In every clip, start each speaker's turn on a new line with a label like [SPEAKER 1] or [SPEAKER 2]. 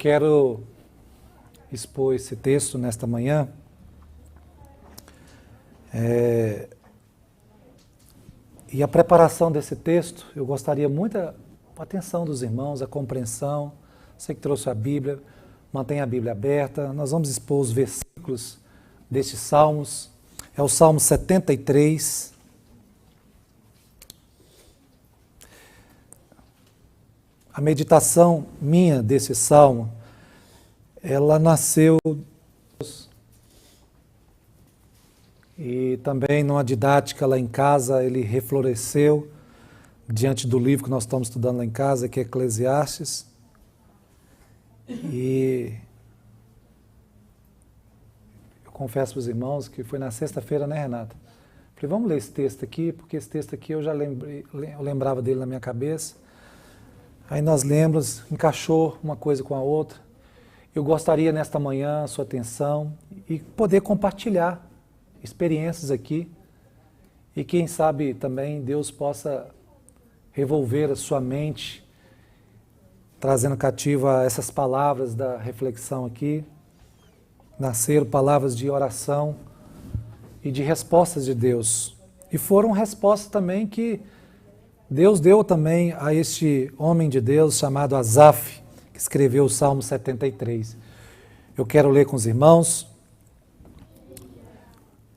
[SPEAKER 1] quero expor esse texto nesta manhã. E a preparação desse texto, eu gostaria muito da atenção dos irmãos, a compreensão. Você que trouxe a Bíblia, mantenha a Bíblia aberta. Nós vamos expor os versículos destes salmos. É o Salmo 73. A meditação minha desse salmo, ela nasceu e também numa didática lá em casa, ele refloresceu diante do livro que nós estamos estudando lá em casa, que é Eclesiastes. E eu confesso para os irmãos que foi na sexta-feira, né, Renata? Falei, vamos ler esse texto aqui, porque esse texto aqui eu já lembrava dele na minha cabeça. Aí nós lembramos, encaixou uma coisa com a outra. Eu gostaria nesta manhã a sua atenção e poder compartilhar experiências aqui. E quem sabe também Deus possa revolver a sua mente, trazendo cativa essas palavras da reflexão aqui. Nasceram palavras de oração e de respostas de Deus. E foram respostas também que Deus deu também a este homem de Deus chamado Asaf, que escreveu o Salmo 73. Eu quero ler com os irmãos.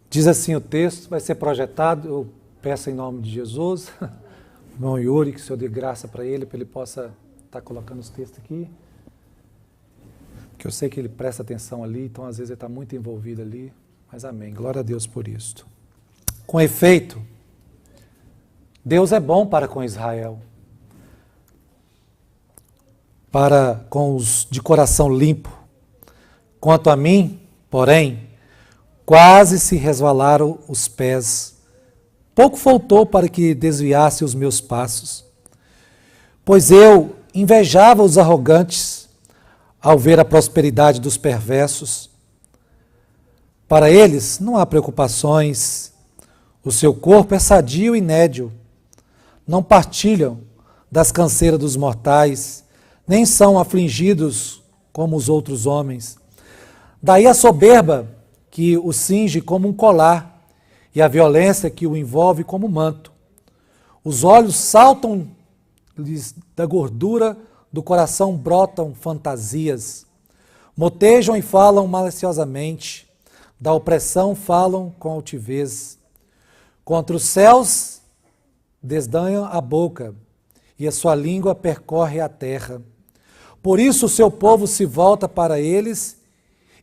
[SPEAKER 1] Diz assim o texto, vai ser projetado, eu peço em nome de Jesus, o irmão Yuri, que o Senhor dê graça para ele possa estar colocando os textos aqui. Que eu sei que ele presta atenção ali, então às vezes ele está muito envolvido ali, mas amém. Glória a Deus por isto. Com efeito, Deus é bom para com Israel, para com os de coração limpo. Quanto a mim, porém, quase se resvalaram os pés. Pouco faltou para que desviasse os meus passos. Pois eu invejava os arrogantes ao ver a prosperidade dos perversos. Para eles não há preocupações. O seu corpo é sadio e nédio. Não partilham das canseiras dos mortais, nem são afligidos como os outros homens. Daí a soberba que o cinge como um colar e a violência que o envolve como manto. Os olhos saltam-lhes da gordura, do coração brotam fantasias. Motejam e falam maliciosamente, da opressão falam com altivez. Contra os céus desdanham a boca, e a sua língua percorre a terra. Por isso o seu povo se volta para eles,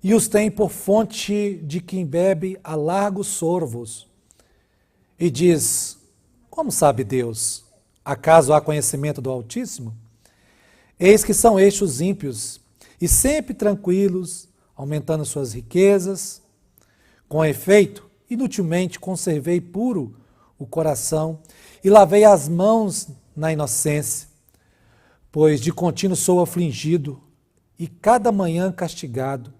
[SPEAKER 1] e os tem por fonte de quem bebe a largos sorvos. E diz, como sabe Deus? Acaso há conhecimento do Altíssimo? Eis que são estes os ímpios, e sempre tranquilos, aumentando suas riquezas. Com efeito, inutilmente conservei puro o coração, e lavei as mãos na inocência, pois de contínuo sou afligido, e cada manhã castigado.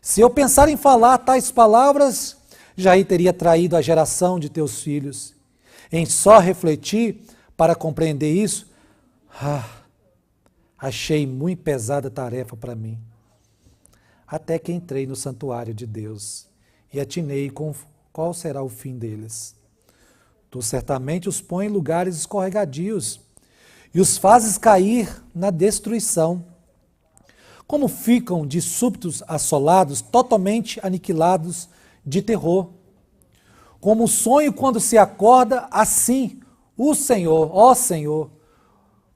[SPEAKER 1] Se eu pensar em falar tais palavras, já teria traído a geração de teus filhos. Em só refletir para compreender isso, achei muito pesada a tarefa para mim. Até que entrei no santuário de Deus e atinei com qual será o fim deles. Tu certamente os põe em lugares escorregadios e os fazes cair na destruição. Como ficam de súbitos assolados, totalmente aniquilados de terror. Como um sonho quando se acorda, assim o Senhor, ó Senhor,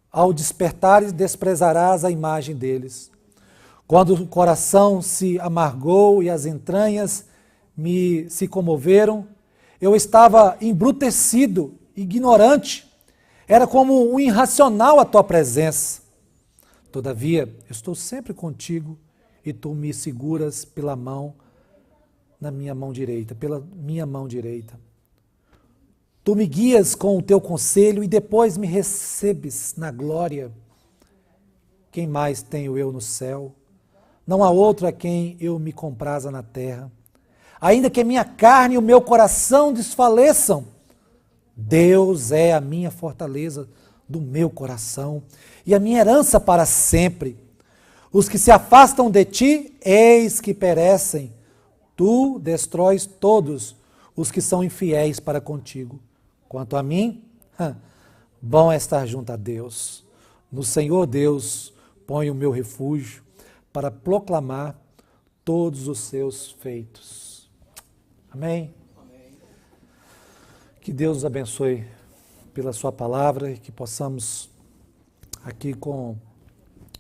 [SPEAKER 1] ao despertares desprezarás a imagem deles. Quando o coração se amargou e as entranhas se comoveram, eu estava embrutecido, ignorante, era como um irracional a tua presença. Todavia, eu estou sempre contigo e tu me seguras pela mão, pela minha mão direita. Tu me guias com o teu conselho e depois me recebes na glória. Quem mais tenho eu no céu? Não há outro a quem eu me compraza na terra. Ainda que a minha carne e o meu coração desfaleçam, Deus é a minha fortaleza do meu coração e a minha herança para sempre. Os que se afastam de ti, eis que perecem. Tu destróis todos os que são infiéis para contigo. Quanto a mim, bom é estar junto a Deus. No Senhor Deus ponho o meu refúgio para proclamar todos os seus feitos. Amém? Amém. Que Deus nos abençoe pela sua palavra e que possamos aqui com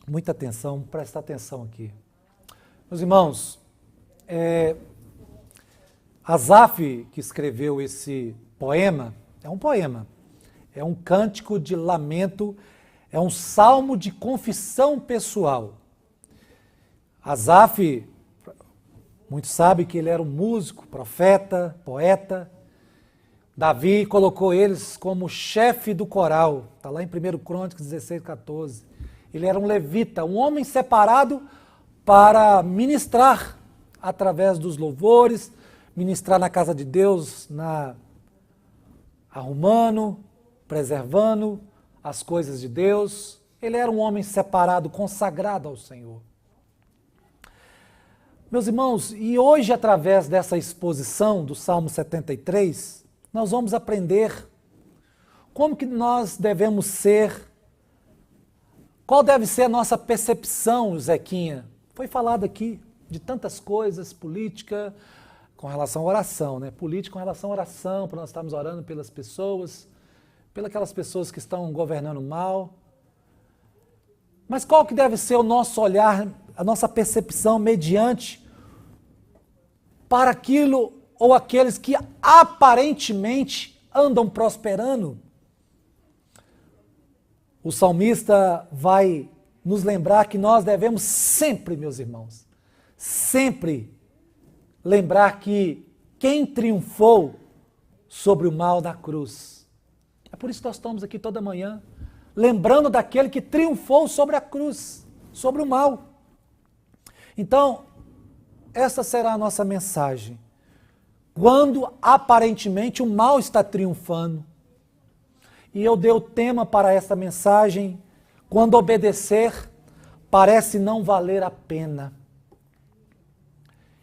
[SPEAKER 1] muita atenção, prestar atenção aqui. Meus irmãos, Asaf, que escreveu esse poema, é um poema, é um cântico de lamento, é um salmo de confissão pessoal. Asaf, muitos sabem que ele era um músico, profeta, poeta. Davi colocou eles como chefe do coral, está lá em 1 Crônicas 16, 14. Ele era um levita, um homem separado para ministrar através dos louvores, ministrar na casa de Deus, arrumando, preservando as coisas de Deus. Ele era um homem separado, consagrado ao Senhor. Meus irmãos, e hoje através dessa exposição do Salmo 73, nós vamos aprender como que nós devemos ser, qual deve ser a nossa percepção, Zequinha. Foi falado aqui de tantas coisas, política com relação à oração, né? Política com relação à oração, para nós estarmos orando pelas pessoas, pelas aquelas pessoas que estão governando mal. Mas qual que deve ser o nosso olhar, a nossa percepção mediante para aquilo ou aqueles que aparentemente andam prosperando? O salmista vai nos lembrar que nós devemos sempre, meus irmãos, sempre lembrar que quem triunfou sobre o mal da cruz. É por isso que nós estamos aqui toda manhã, lembrando daquele que triunfou sobre a cruz, sobre o mal. Então, essa será a nossa mensagem. Quando aparentemente o mal está triunfando. E eu dei o tema para essa mensagem: quando obedecer parece não valer a pena.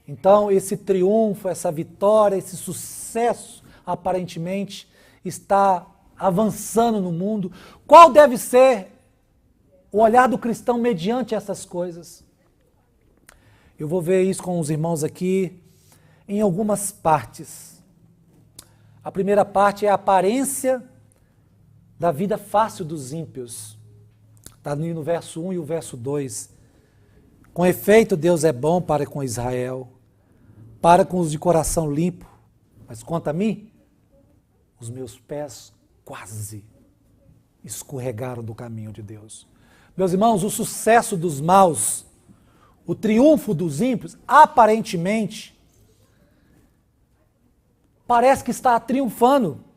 [SPEAKER 1] Então, esse triunfo, essa vitória, esse sucesso, aparentemente, está avançando no mundo. Qual deve ser o olhar do cristão mediante essas coisas? Eu vou ver isso com os irmãos aqui em algumas partes. A primeira parte é a aparência da vida fácil dos ímpios. Está no verso 1 e o verso 2. Com efeito, Deus é bom para com Israel, para com os de coração limpo. Mas quanto a mim, os meus pés quase escorregaram do caminho de Deus. Meus irmãos, o sucesso dos maus, o triunfo dos ímpios, aparentemente, parece que está triunfando.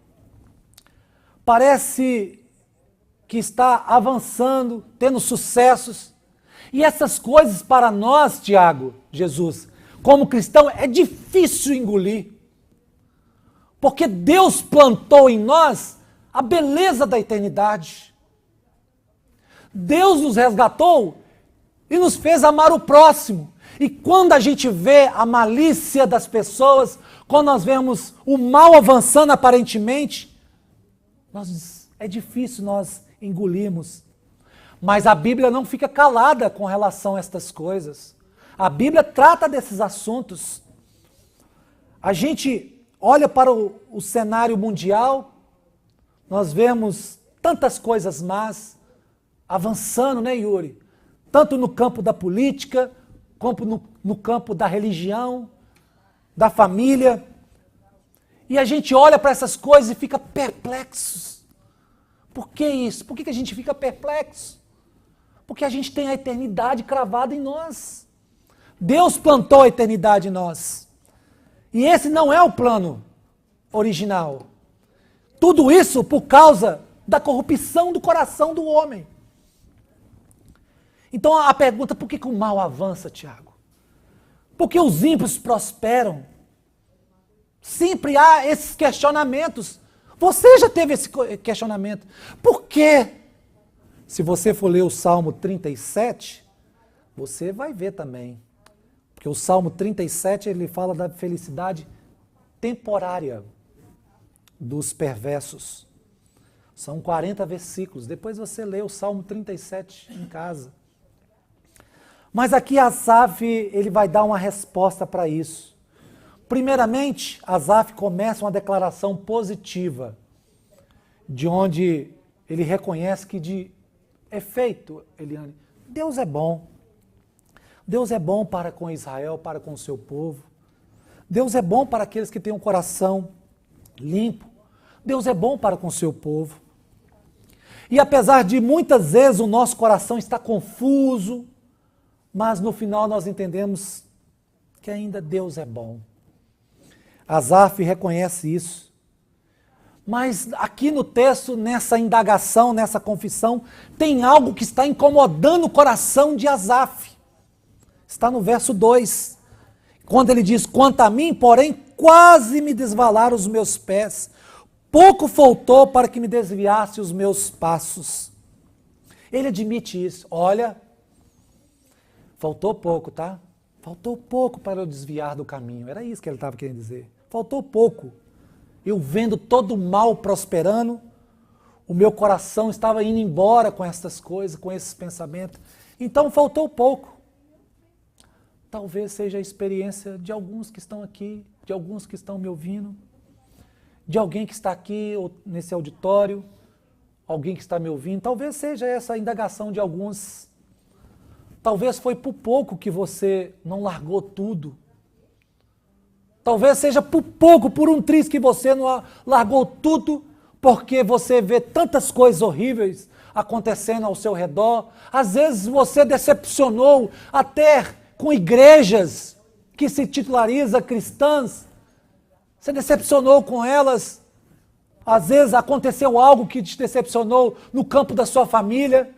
[SPEAKER 1] Parece que está avançando, tendo sucessos. E essas coisas para nós, Tiago, Jesus, como cristão, é difícil engolir. Porque Deus plantou em nós a beleza da eternidade. Deus nos resgatou e nos fez amar o próximo. E quando a gente vê a malícia das pessoas, quando nós vemos o mal avançando aparentemente, é difícil nós engolirmos. Mas a Bíblia não fica calada com relação a estas coisas. A Bíblia trata desses assuntos. A gente olha para o cenário mundial, nós vemos tantas coisas más avançando, né, Yuri? Tanto no campo da política, como no campo da religião, da família. E a gente olha para essas coisas e fica perplexos. Por que isso? Por que a gente fica perplexo? Porque a gente tem a eternidade cravada em nós. Deus plantou a eternidade em nós. E esse não é o plano original. Tudo isso por causa da corrupção do coração do homem. Então a pergunta, por que o mal avança, Tiago? Porque os ímpios prosperam? Sempre há esses questionamentos. Você já teve esse questionamento. Por quê? Se você for ler o Salmo 37, Você vai ver também. Porque o Salmo 37, ele fala da felicidade temporária dos perversos. São 40 versículos. Depois você lê o Salmo 37 em casa. Mas aqui Asaf, ele vai dar uma resposta para isso. Primeiramente, Asaf começa uma declaração positiva, de onde ele reconhece que de efeito, Eliane, Deus é bom. Deus é bom para com Israel, para com o seu povo. Deus é bom para aqueles que têm um coração limpo. Deus é bom para com o seu povo. E apesar de muitas vezes o nosso coração estar confuso, mas no final nós entendemos que ainda Deus é bom. Asaf reconhece isso. Mas aqui no texto, nessa indagação, nessa confissão, tem algo que está incomodando o coração de Asaf. Está no verso 2. Quando ele diz, quanto a mim, porém, quase me desvalaram os meus pés. Pouco faltou para que me desviasse os meus passos. Ele admite isso. Olha, faltou pouco, tá? Faltou pouco para eu desviar do caminho. Era isso que ele estava querendo dizer. Faltou pouco. Eu vendo todo o mal prosperando, o meu coração estava indo embora com essas coisas, com esses pensamentos. Então faltou pouco. Talvez seja a experiência de alguns que estão aqui, de alguns que estão me ouvindo, de alguém que está aqui ou nesse auditório, alguém que está me ouvindo. Talvez seja essa a indagação de alguns. Talvez foi por pouco que você não largou tudo. Talvez seja por pouco, por um triz que você não largou tudo, porque você vê tantas coisas horríveis acontecendo ao seu redor. Às vezes você decepcionou até com igrejas que se titularizam cristãs. Você decepcionou com elas. Às vezes aconteceu algo que te decepcionou no campo da sua família.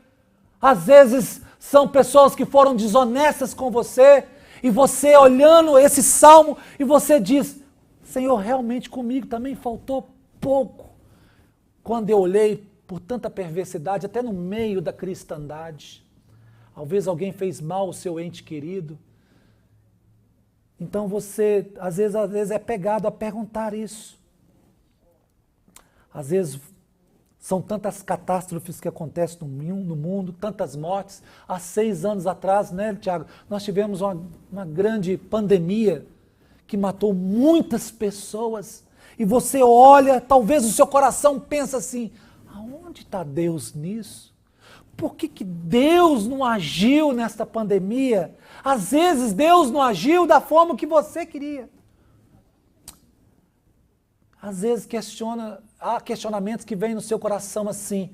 [SPEAKER 1] Às vezes são pessoas que foram desonestas com você. E você olhando esse salmo e você diz, Senhor, realmente comigo também faltou pouco. Quando eu olhei por tanta perversidade, até no meio da cristandade. Talvez alguém fez mal ao seu ente querido. Então você, às vezes é pegado a perguntar isso. Às vezes são tantas catástrofes que acontecem no mundo, tantas mortes. Há 6 anos atrás, né, Tiago, nós tivemos uma grande pandemia que matou muitas pessoas. E você olha, talvez o seu coração pensa assim, aonde está Deus nisso? Por que Deus não agiu nesta pandemia? Às vezes Deus não agiu da forma que você queria. Às vezes há questionamentos que vêm no seu coração assim,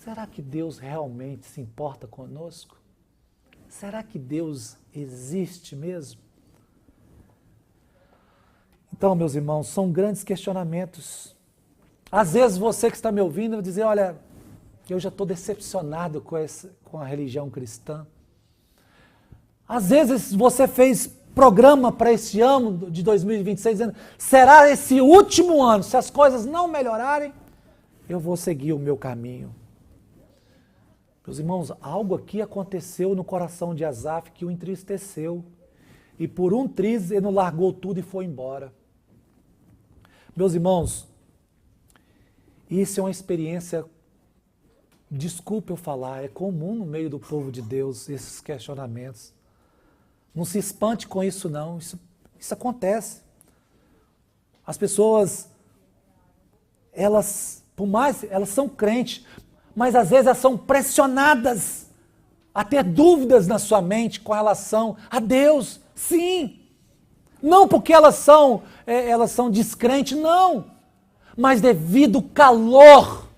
[SPEAKER 1] será que Deus realmente se importa conosco? Será que Deus existe mesmo? Então, meus irmãos, são grandes questionamentos. Às vezes você que está me ouvindo vai dizer, olha, eu já estou decepcionado com a religião cristã. Às vezes você fez programa para esse ano de 2026, dizendo, será esse último ano, se as coisas não melhorarem, eu vou seguir o meu caminho. Meus irmãos, algo aqui aconteceu no coração de Asaf que o entristeceu. E por um triz ele não largou tudo e foi embora. Meus irmãos, isso é uma experiência, desculpe eu falar, é comum no meio do povo de Deus, esses questionamentos. Não se espante com isso não, isso acontece. As pessoas, elas são crentes, mas às vezes elas são pressionadas a ter dúvidas na sua mente com relação a Deus. Sim, não porque elas são descrentes, não, mas devido ao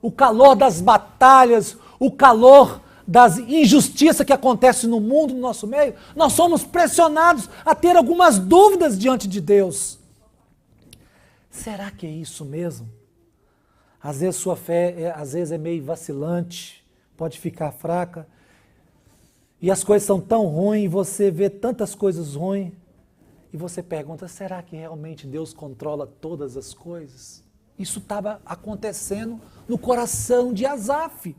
[SPEAKER 1] o calor das batalhas, o calor das injustiças que acontecem no mundo, no nosso meio, nós somos pressionados a ter algumas dúvidas diante de Deus. Será que é isso mesmo? Às vezes sua fé às vezes é meio vacilante, pode ficar fraca, e as coisas são tão ruins, você vê tantas coisas ruins, e você pergunta, será que realmente Deus controla todas as coisas? Isso estava acontecendo no coração de Asaf.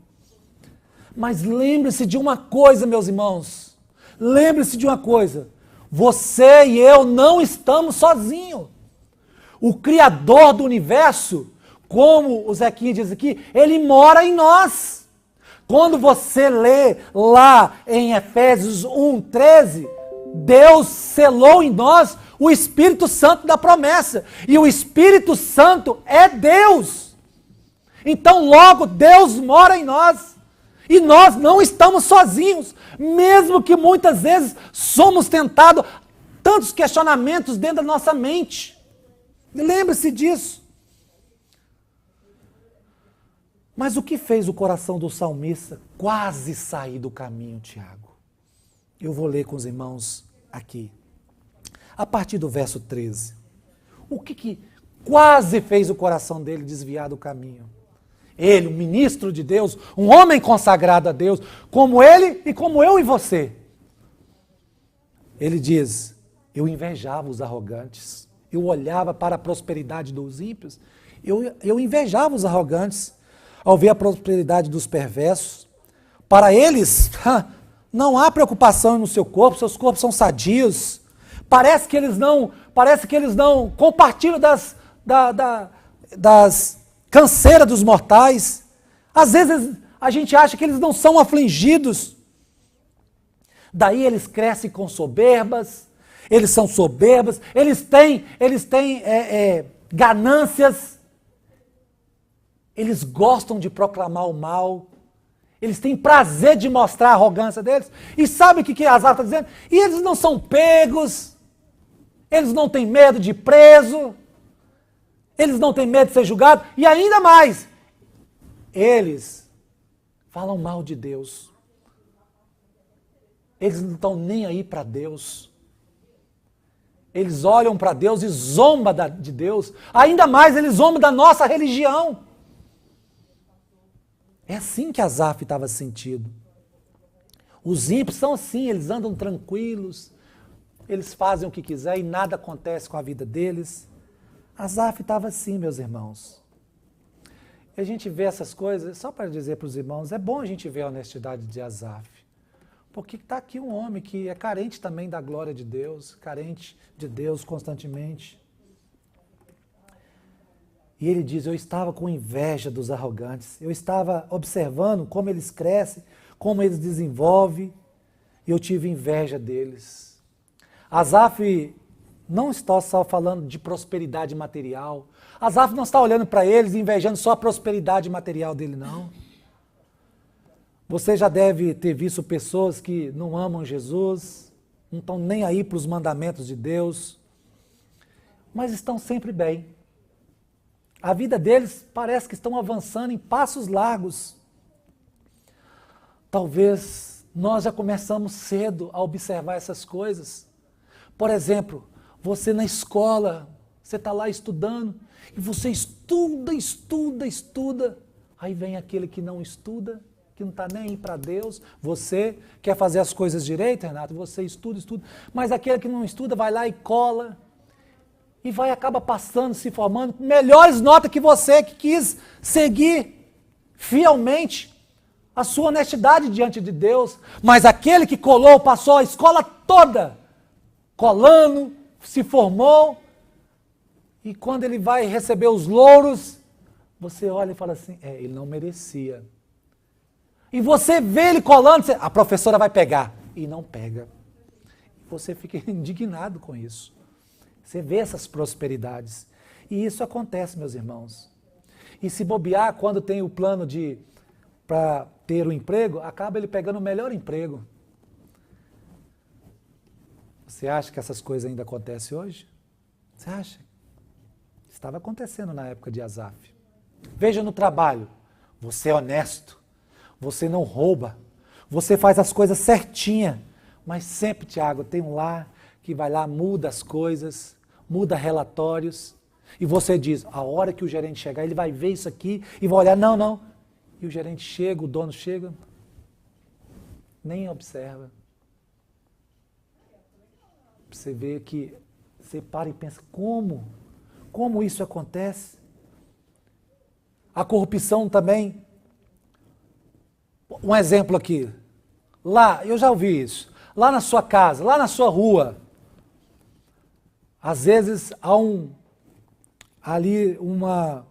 [SPEAKER 1] Mas lembre-se de uma coisa, meus irmãos. Lembre-se de uma coisa. Você e eu não estamos sozinhos. O Criador do universo, como o Zequinha diz aqui, ele mora em nós. Quando você lê lá em Efésios 1:13, Deus selou em nós o Espírito Santo da promessa. E o Espírito Santo é Deus. Então, logo, Deus mora em nós. E nós não estamos sozinhos, mesmo que muitas vezes somos tentados tantos questionamentos dentro da nossa mente. Lembre-se disso. Mas o que fez o coração do salmista quase sair do caminho, Tiago? Eu vou ler com os irmãos aqui. A partir do verso 13. O que quase fez o coração dele desviar do caminho? Ele, um ministro de Deus, um homem consagrado a Deus, como ele e como eu e você. Ele diz, eu invejava os arrogantes, eu olhava para a prosperidade dos ímpios, eu invejava os arrogantes, ao ver a prosperidade dos perversos. Para eles, não há preocupação no seu corpo, seus corpos são sadios. Parece que eles não compartilham das canseira dos mortais. Às vezes a gente acha que eles não são afligidos. Daí eles crescem com soberbas, eles são soberbos, eles têm ganâncias, eles gostam de proclamar o mal, eles têm prazer de mostrar a arrogância deles. E sabe o que Asaf está dizendo? E eles não são pegos, eles não têm medo de ir preso, eles não têm medo de ser julgados, e ainda mais, eles falam mal de Deus. Eles não estão nem aí para Deus. Eles olham para Deus e zombam de Deus. Ainda mais, eles zombam da nossa religião. É assim que Asaf estava sentindo. Os ímpios são assim, eles andam tranquilos, eles fazem o que quiser e nada acontece com a vida deles. Asaf estava assim, meus irmãos. E a gente vê essas coisas, só para dizer para os irmãos, é bom a gente ver a honestidade de Asaf. Porque está aqui um homem que é carente também da glória de Deus, carente de Deus constantemente. E ele diz, eu estava com inveja dos arrogantes, eu estava observando como eles crescem, como eles desenvolvem, e eu tive inveja deles. Asaf não está só falando de prosperidade material. Asaf não está olhando para eles e invejando só a prosperidade material dele, não. Você já deve ter visto pessoas que não amam Jesus, não estão nem aí para os mandamentos de Deus, mas estão sempre bem. A vida deles parece que estão avançando em passos largos. Talvez nós já começamos cedo a observar essas coisas. Por exemplo, você na escola, você está lá estudando, e você estuda, aí vem aquele que não estuda, que não está nem aí para Deus. Você quer fazer as coisas direito, Renato, você estuda, mas aquele que não estuda vai lá e cola, e acaba passando, se formando, com melhores notas que você, que quis seguir fielmente a sua honestidade diante de Deus, mas aquele que colou, passou a escola toda, colando, se formou, e quando ele vai receber os louros, você olha e fala assim, ele não merecia. E você vê ele colando, a professora vai pegar, e não pega. Você fica indignado com isso. Você vê essas prosperidades. E isso acontece, meus irmãos. E se bobear, quando tem o plano para ter um emprego, acaba ele pegando o melhor emprego. Você acha que essas coisas ainda acontecem hoje? Você acha? Estava acontecendo na época de Asaf. Veja no trabalho, você é honesto, você não rouba, você faz as coisas certinha, mas sempre, Tiago, tem um lá que vai lá, muda as coisas, muda relatórios, e você diz, a hora que o gerente chegar, ele vai ver isso aqui e vai olhar, não. E o gerente chega, o dono chega, nem observa. Você vê que, você para e pensa, como isso acontece? A corrupção também. um exemplo aqui. Lá, eu já ouvi isso. Lá na sua casa, lá na sua rua, às vezes há ali uma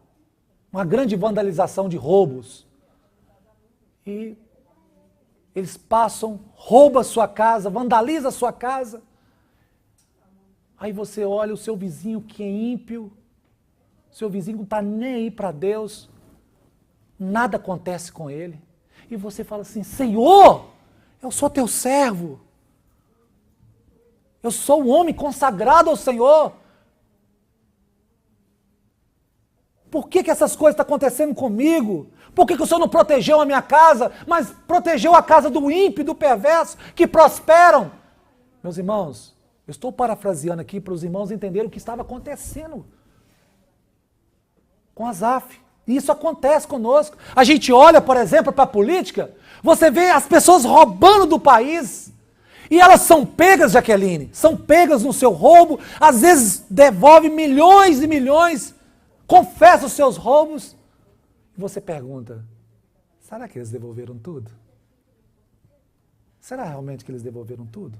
[SPEAKER 1] grande vandalização de roubos. E eles passam, roubam a sua casa, vandalizam a sua casa. Aí você olha o seu vizinho que é ímpio, seu vizinho não está nem aí para Deus, nada acontece com ele. E você fala assim, Senhor, eu sou teu servo. Eu sou um homem consagrado ao Senhor. Por que essas coisas estão acontecendo comigo? Por que o Senhor não protegeu a minha casa, mas protegeu a casa do ímpio e do perverso, que prosperam? Meus irmãos, eu estou parafraseando aqui para os irmãos entenderem o que estava acontecendo com Asaf. E isso acontece conosco. A gente olha, por exemplo, para a política, você vê as pessoas roubando do país. E elas são pegas, Jaqueline, são pegas no seu roubo, às vezes devolve milhões e milhões, confessa os seus roubos. E você pergunta, será que eles devolveram tudo? Será realmente que eles devolveram tudo?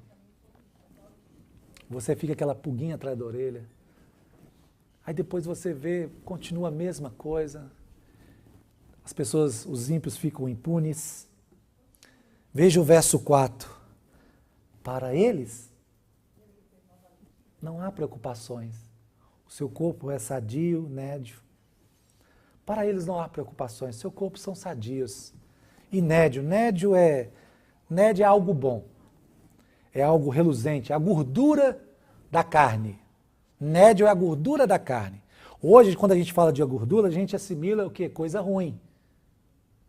[SPEAKER 1] Você fica aquela pulguinha atrás da orelha. Aí depois você vê, continua a mesma coisa. As pessoas, os ímpios ficam impunes. Veja o verso 4. Para eles, não há preocupações. O seu corpo é sadio, nédio. Para eles não há preocupações. Seu corpo são sadios. E nédio é algo bom. É algo reluzente, é a gordura da carne. Nédio é a gordura da carne. Hoje, quando a gente fala de gordura, a gente assimila o quê? Coisa ruim.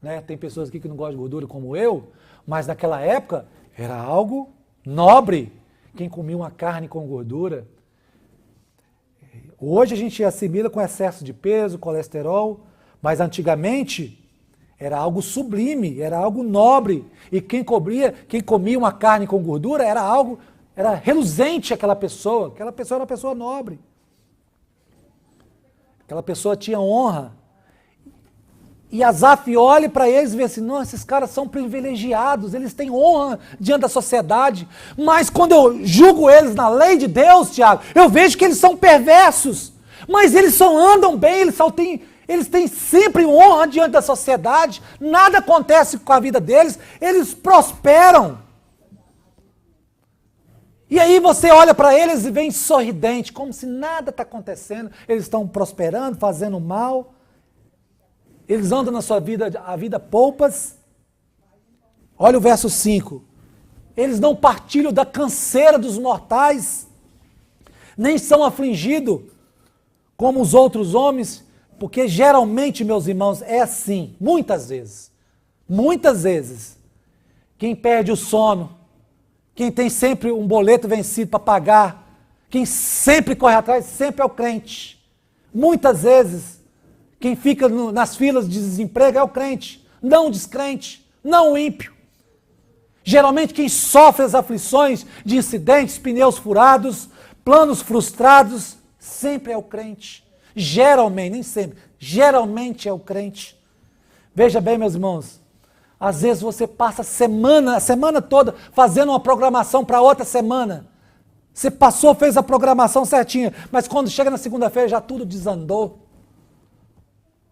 [SPEAKER 1] Né? Tem pessoas aqui que não gostam de gordura como eu, mas naquela época era algo nobre. Quem comia uma carne com gordura. Hoje a gente assimila com excesso de peso, colesterol, mas antigamente era algo sublime, era algo nobre. E quem comia uma carne com gordura era reluzente aquela pessoa era uma pessoa nobre. Aquela pessoa tinha honra. E Asaf olha para eles e vê assim, não, esses caras são privilegiados, eles têm honra diante da sociedade. Mas quando eu julgo eles na lei de Deus, Tiago, eu vejo que eles são perversos. Mas eles só andam bem, eles têm sempre honra diante da sociedade, nada acontece com a vida deles, eles prosperam. E aí você olha para eles e vem sorridente, como se nada está acontecendo, eles estão prosperando, fazendo mal. Eles andam na sua vida, a vida poupas. Olha o verso 5. Eles não partilham da canseira dos mortais, nem são afligidos como os outros homens, porque geralmente, meus irmãos, é assim, muitas vezes, quem perde o sono, quem tem sempre um boleto vencido para pagar, quem sempre corre atrás, sempre é o crente. Muitas vezes, quem fica nas filas de desemprego é o crente, não o descrente, não o ímpio. Geralmente quem sofre as aflições de incidentes, pneus furados, planos frustrados, sempre é o crente. Geralmente, nem sempre, geralmente é o crente. Veja bem, meus irmãos, às vezes você passa a semana toda fazendo uma programação para outra semana. Você passou, fez a programação certinha, mas quando chega na segunda-feira já tudo desandou.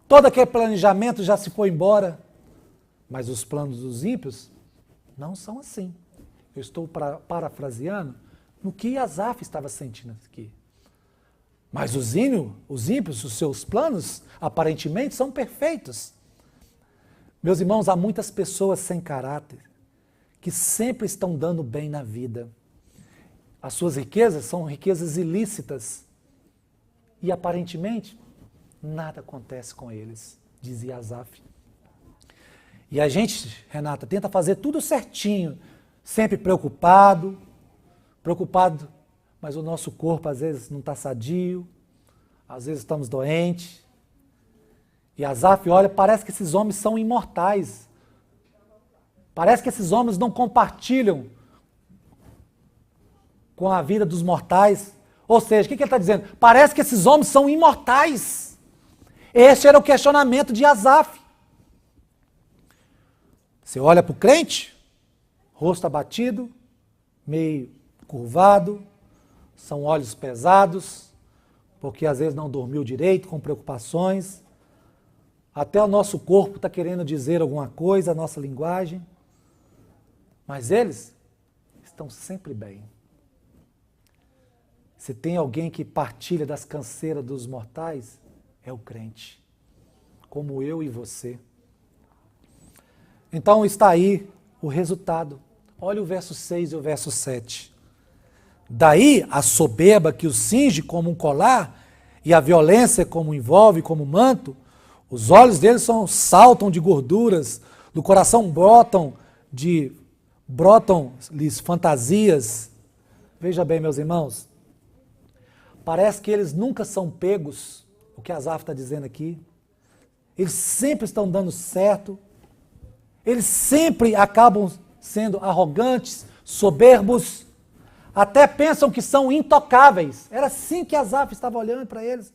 [SPEAKER 1] Todo aquele planejamento já se foi embora. Mas os planos dos ímpios não são assim. Eu estou parafraseando no que Asaf estava sentindo aqui. Mas os ímpios, os seus planos, aparentemente, são perfeitos. Meus irmãos, há muitas pessoas sem caráter que sempre estão dando bem na vida. As suas riquezas são riquezas ilícitas. E aparentemente, nada acontece com eles, dizia Asaf. E a gente, Renata, tenta fazer tudo certinho, sempre preocupado, mas o nosso corpo às vezes não está sadio, às vezes estamos doentes. E Asaf olha, parece que esses homens são imortais. Parece que esses homens não compartilham com a vida dos mortais. Ou seja, o que ele está dizendo? Parece que esses homens são imortais. Este era o questionamento de Asaf. Você olha para o crente, rosto abatido, meio curvado, são olhos pesados, porque às vezes não dormiu direito, com preocupações. Até o nosso corpo está querendo dizer alguma coisa, a nossa linguagem. Mas eles estão sempre bem. Se tem alguém que partilha das canseiras dos mortais, é o crente, como eu e você. Então está aí o resultado. Olha o verso 6 e o verso 7. Daí a soberba que os cinge como um colar e a violência como envolve como um manto, os olhos deles saltam de gorduras, do coração brotam-lhes fantasias. Veja bem, meus irmãos, parece que eles nunca são pegos, o que Asaf está dizendo aqui. Eles sempre estão dando certo, eles sempre acabam sendo arrogantes, soberbos, até pensam que são intocáveis. Era assim que Asaf estava olhando para eles.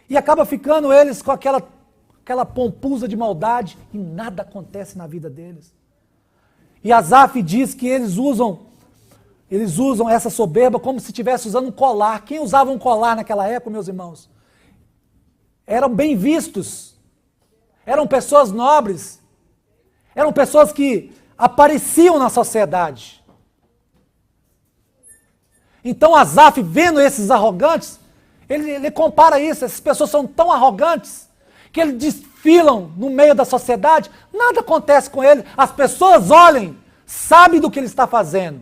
[SPEAKER 1] E acaba ficando eles com aquela pompusa de maldade e nada acontece na vida deles. E Asaf diz que eles usam essa soberba como se estivesse usando um colar. Quem usava um colar naquela época, meus irmãos? Eram bem vistos. Eram pessoas nobres. Eram pessoas que apareciam na sociedade. Então Asaf, vendo esses arrogantes, ele compara isso. Essas pessoas são tão arrogantes que eles desfilam no meio da sociedade, nada acontece com ele. As pessoas olhem, sabem do que ele está fazendo,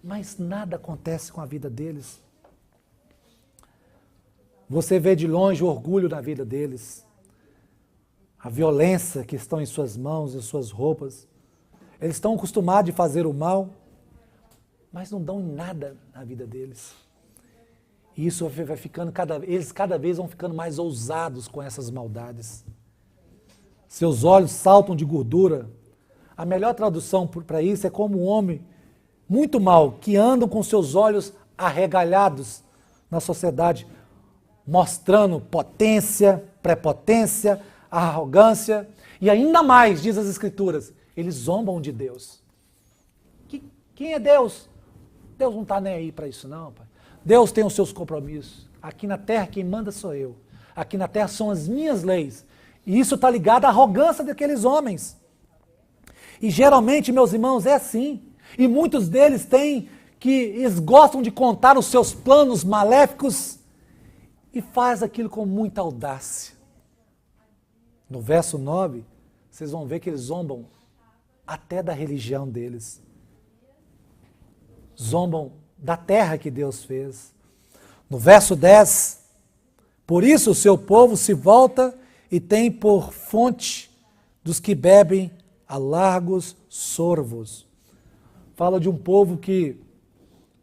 [SPEAKER 1] mas nada acontece com a vida deles. Você vê de longe o orgulho na vida deles, a violência que estão em suas mãos, em suas roupas. Eles estão acostumados a fazer o mal, mas não dão em nada na vida deles. E isso vai ficando eles cada vez vão ficando mais ousados com essas maldades. Seus olhos saltam de gordura. A melhor tradução para isso é como um homem muito mau, que andam com seus olhos arregalhados na sociedade, mostrando potência, prepotência, arrogância, e ainda mais, diz as Escrituras, eles zombam de Deus. Quem é Deus? Deus não está nem aí para isso não, pai. Deus tem os seus compromissos. Aqui na terra quem manda sou eu. Aqui na terra são as minhas leis. E isso está ligado à arrogância daqueles homens. E geralmente, meus irmãos, é assim. E muitos deles eles gostam de contar os seus planos maléficos e faz aquilo com muita audácia. No verso 9, vocês vão ver que eles zombam até da religião deles. Zombam da terra que Deus fez. No verso 10, por isso o seu povo se volta e tem por fonte dos que bebem a largos sorvos. Fala de um povo que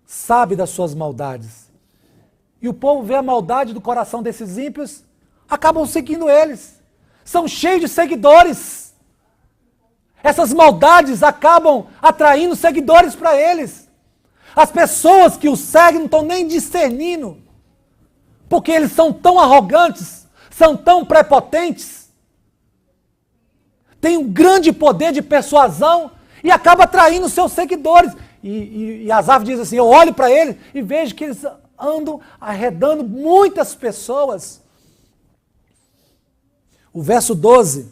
[SPEAKER 1] sabe das suas maldades. E o povo vê a maldade do coração desses ímpios, acabam seguindo eles. São cheios de seguidores. Essas maldades acabam atraindo seguidores para eles. As pessoas que os seguem não estão nem discernindo, porque eles são tão arrogantes, são tão prepotentes, têm um grande poder de persuasão e acaba atraindo seus seguidores. E Asaf diz assim, eu olho para eles e vejo que eles andam arredando muitas pessoas. O verso 12,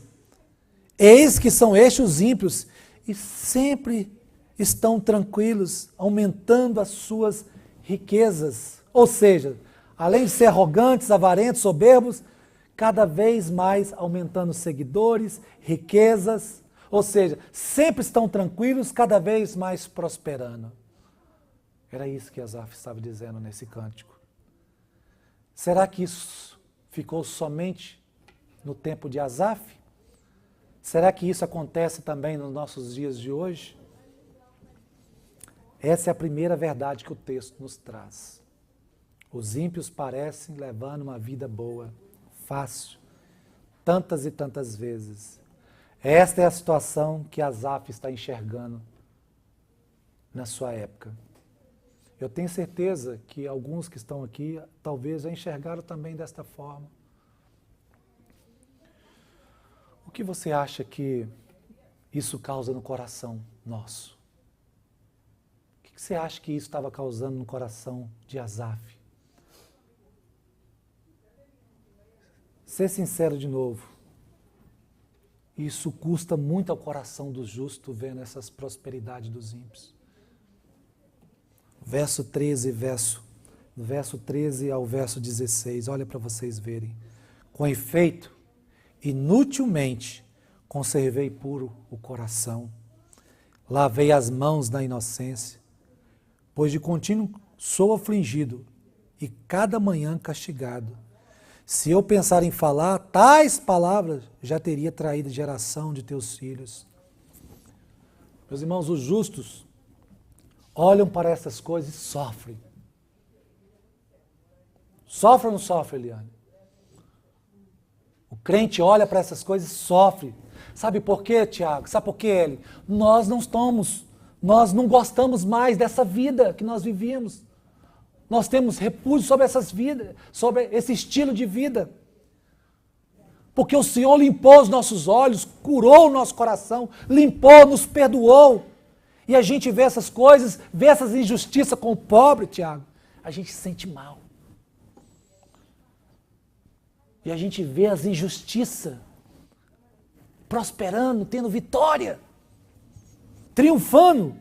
[SPEAKER 1] eis que são estes os ímpios e sempre estão tranquilos, aumentando as suas riquezas. Ou seja, além de ser arrogantes, avarentos, soberbos, cada vez mais aumentando seguidores, riquezas. Ou seja, sempre estão tranquilos, cada vez mais prosperando. Era isso que Asaf estava dizendo nesse cântico. Será que isso ficou somente no tempo de Asaf? Será que isso acontece também nos nossos dias de hoje? Essa é a primeira verdade que o texto nos traz. Os ímpios parecem levando uma vida boa, fácil, tantas e tantas vezes. Esta é a situação que Asaf está enxergando na sua época. Eu tenho certeza que alguns que estão aqui talvez já enxergaram também desta forma. O que você acha que isso causa no coração nosso? O que você acha que isso estava causando no coração de Asaf? Ser sincero de novo. Isso custa muito ao coração do justo vendo essas prosperidades dos ímpios. Verso 13, verso 13 ao verso 16, olha para vocês verem. Com efeito, inutilmente conservei puro o coração, lavei as mãos na inocência, pois de contínuo sou afligido e cada manhã castigado. Se eu pensar em falar tais palavras, já teria traído a geração de teus filhos. Meus irmãos, os justos olham para essas coisas e sofrem. Sofre ou não sofre, Eliane? O crente olha para essas coisas e sofre. Sabe por quê, Tiago? Sabe por quê, Eli? Nós não gostamos mais dessa vida que nós vivíamos. Nós temos repúdio sobre essas vidas, sobre esse estilo de vida. Porque o Senhor limpou os nossos olhos, curou o nosso coração, limpou, nos perdoou. E a gente vê essas coisas, vê essas injustiças com o pobre, Tiago, a gente se sente mal. E a gente vê as injustiças prosperando, tendo vitória, triunfando.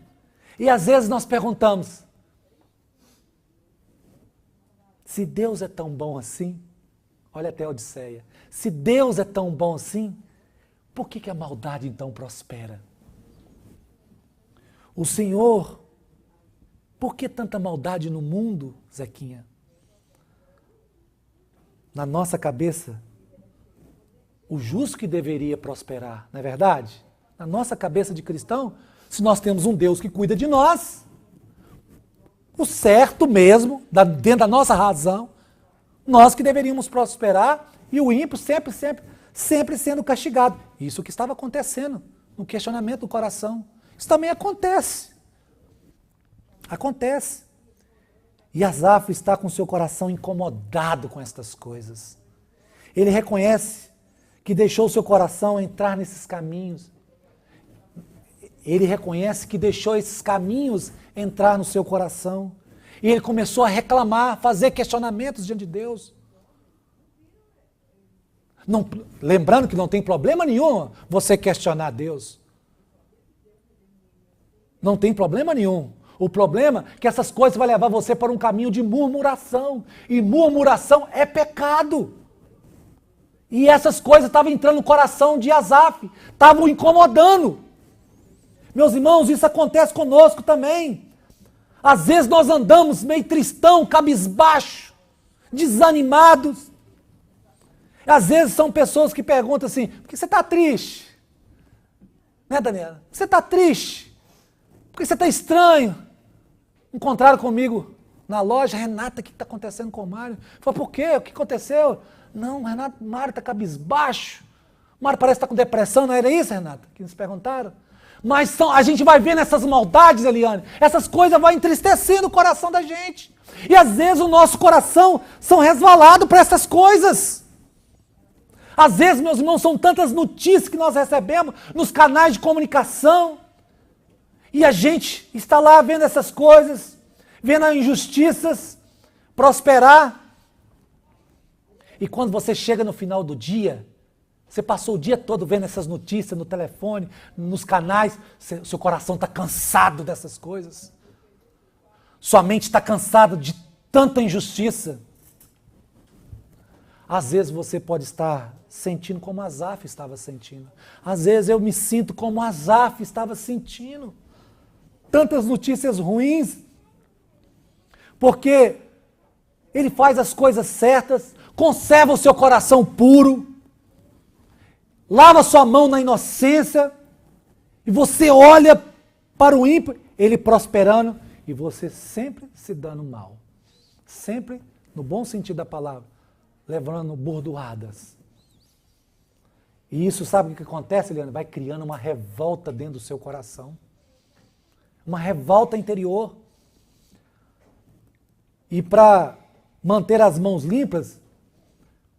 [SPEAKER 1] E às vezes nós perguntamos, se Deus é tão bom assim, olha até a Odisseia, se Deus é tão bom assim, por que a maldade então prospera? O Senhor, por que tanta maldade no mundo, Zequinha? Na nossa cabeça, o justo que deveria prosperar, não é verdade? Na nossa cabeça de cristão, se nós temos um Deus que cuida de nós, o certo mesmo, dentro da nossa razão, nós que deveríamos prosperar e o ímpio sempre sendo castigado. Isso que estava acontecendo no questionamento do coração. Isso também acontece. Acontece. E Asaf está com seu coração incomodado com estas coisas. Ele reconhece que deixou seu coração entrar nesses caminhos. Ele reconhece que deixou esses caminhos entrar no seu coração. E ele começou a reclamar, fazer questionamentos diante de Deus. Não, lembrando que não tem problema nenhum você questionar Deus. Não tem problema nenhum. O problema é que essas coisas vão levar você para um caminho de murmuração. E murmuração é pecado. E essas coisas estavam entrando no coração de Asaf. Estavam incomodando. Meus irmãos, isso acontece conosco também. Às vezes nós andamos meio tristão, cabisbaixo, desanimados. Às vezes são pessoas que perguntam assim, por que você está triste? Né, Daniela? Por que você está triste? Por que você está estranho? Encontraram comigo na loja, Renata, o que está acontecendo com o Mário? Falei, por quê? O que aconteceu? Não, Renata, o Mário está cabisbaixo. O Mário parece que está com depressão, não era isso, Renata? Que nos perguntaram. Mas a gente vai vendo essas maldades, Eliane, essas coisas vão entristecendo o coração da gente. E às vezes o nosso coração são resvalado para essas coisas. Às vezes, meus irmãos, são tantas notícias que nós recebemos nos canais de comunicação. E a gente está lá vendo essas coisas, vendo as injustiças prosperar. E quando você chega no final do dia, você passou o dia todo vendo essas notícias no telefone, nos canais, seu coração está cansado dessas coisas. Sua mente está cansada de tanta injustiça. Às vezes você pode estar sentindo como Asaf estava sentindo. Às vezes eu me sinto como Asaf estava sentindo. Tantas notícias ruins. Porque ele faz as coisas certas, conserva o seu coração puro, lava sua mão na inocência, e você olha para o ímpio, ele prosperando, e você sempre se dando mal. Sempre, no bom sentido da palavra, levando bordoadas. E isso, sabe o que acontece, Eliana? Vai criando uma revolta dentro do seu coração. Uma revolta interior. E para manter as mãos limpas,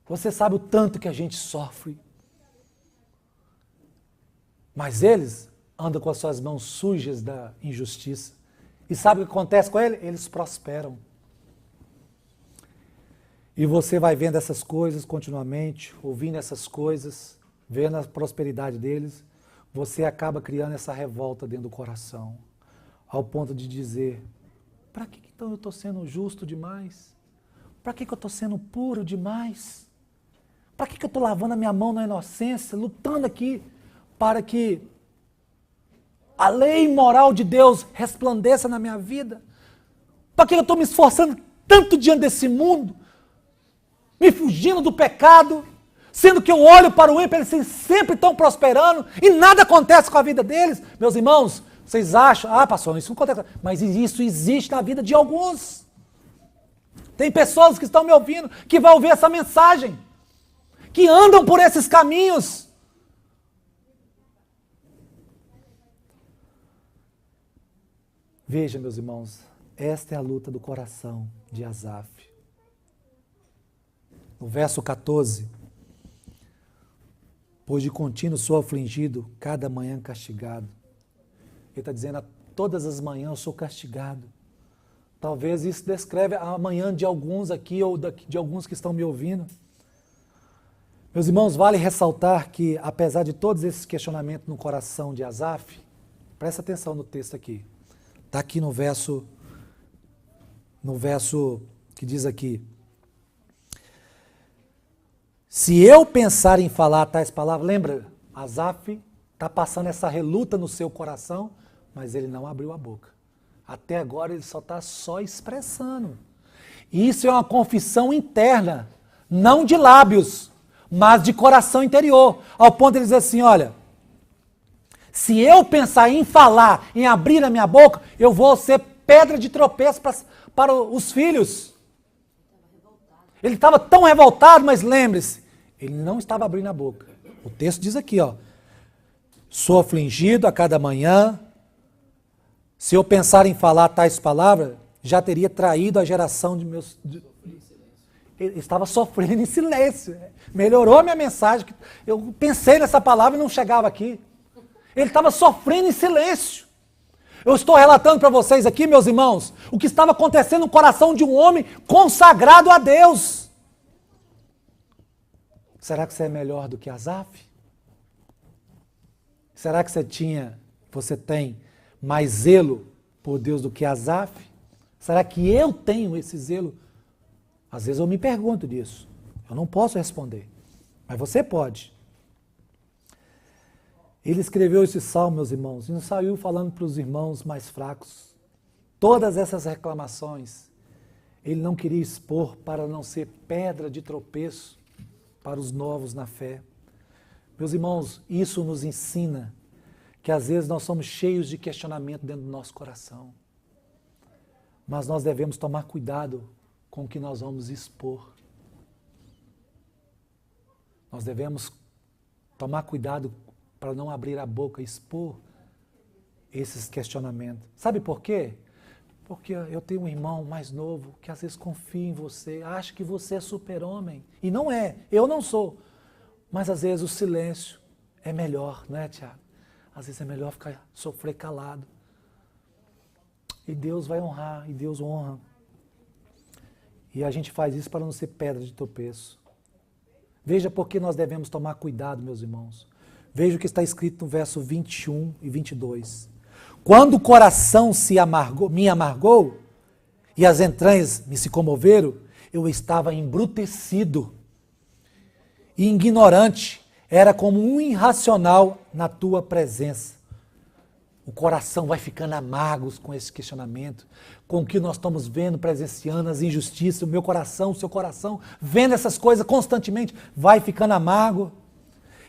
[SPEAKER 1] você sabe o tanto que a gente sofre. Mas eles andam com as suas mãos sujas da injustiça. E sabe o que acontece com eles? Eles prosperam. E você vai vendo essas coisas continuamente, ouvindo essas coisas, vendo a prosperidade deles, você acaba criando essa revolta dentro do coração, ao ponto de dizer, para que então eu estou sendo justo demais? Para que eu estou sendo puro demais? Para que eu estou lavando a minha mão na inocência, lutando aqui para que a lei moral de Deus resplandeça na minha vida? Para que eu estou me esforçando tanto diante desse mundo? Me fugindo do pecado, sendo que eu olho para o ímpio, eles sempre estão prosperando e nada acontece com a vida deles. Meus irmãos, vocês acham, pastor, isso não acontece, mas isso existe na vida de alguns. Tem pessoas que estão me ouvindo, que vão ouvir essa mensagem, que andam por esses caminhos. Veja, meus irmãos, esta é a luta do coração de Asaf. No verso 14, pois de contínuo sou afligido, cada manhã castigado. Ele está dizendo, todas as manhãs eu sou castigado. Talvez isso descreve a manhã de alguns aqui, ou de alguns que estão me ouvindo. Meus irmãos, vale ressaltar que, apesar de todos esses questionamentos no coração de Asaf, presta atenção no texto aqui. Está aqui no verso que diz aqui, se eu pensar em falar tais palavras, lembra, Asaf está passando essa reluta no seu coração, mas ele não abriu a boca. Até agora ele está só expressando. Isso é uma confissão interna, não de lábios, mas de coração interior. Ao ponto de ele dizer assim, olha, se eu pensar em falar, em abrir a minha boca, eu vou ser pedra de tropeço para os filhos. Ele estava tão revoltado, mas lembre-se, ele não estava abrindo a boca. O texto diz aqui, sou afligido a cada manhã. Se eu pensar em falar tais palavras, já teria traído a geração de meus... Ele estava sofrendo em silêncio. Melhorou a minha mensagem. Eu pensei nessa palavra e não chegava aqui. Ele estava sofrendo em silêncio. Eu estou relatando para vocês aqui, meus irmãos, o que estava acontecendo no coração de um homem consagrado a Deus. Será que você é melhor do que Asaf? Será que você tem mais zelo por Deus do que Asaf? Será que eu tenho esse zelo? Às vezes eu me pergunto disso. Eu não posso responder, mas você pode. Ele escreveu esse salmo, meus irmãos, e não saiu falando para os irmãos mais fracos. Todas essas reclamações, ele não queria expor para não ser pedra de tropeço para os novos na fé. Meus irmãos, isso nos ensina que às vezes nós somos cheios de questionamento dentro do nosso coração. Mas nós devemos tomar cuidado com o que nós vamos expor. Nós devemos tomar cuidado para não abrir a boca e expor esses questionamentos. Sabe por quê? Porque eu tenho um irmão mais novo que às vezes confia em você, acha que você é super-homem. E não é, eu não sou. Mas às vezes o silêncio é melhor, não é, Tiago? Às vezes é melhor sofrer calado. E Deus vai honrar, e Deus honra. E a gente faz isso para não ser pedra de tropeço. Veja por que nós devemos tomar cuidado, meus irmãos. Veja o que está escrito no verso 21 e 22. Quando o coração me amargou e as entranhas me se comoveram, eu estava embrutecido e ignorante, era como um irracional na tua presença. O coração vai ficando amargo com esse questionamento, com o que nós estamos vendo, presenciando as injustiças, o meu coração, o seu coração, vendo essas coisas constantemente, vai ficando amargo.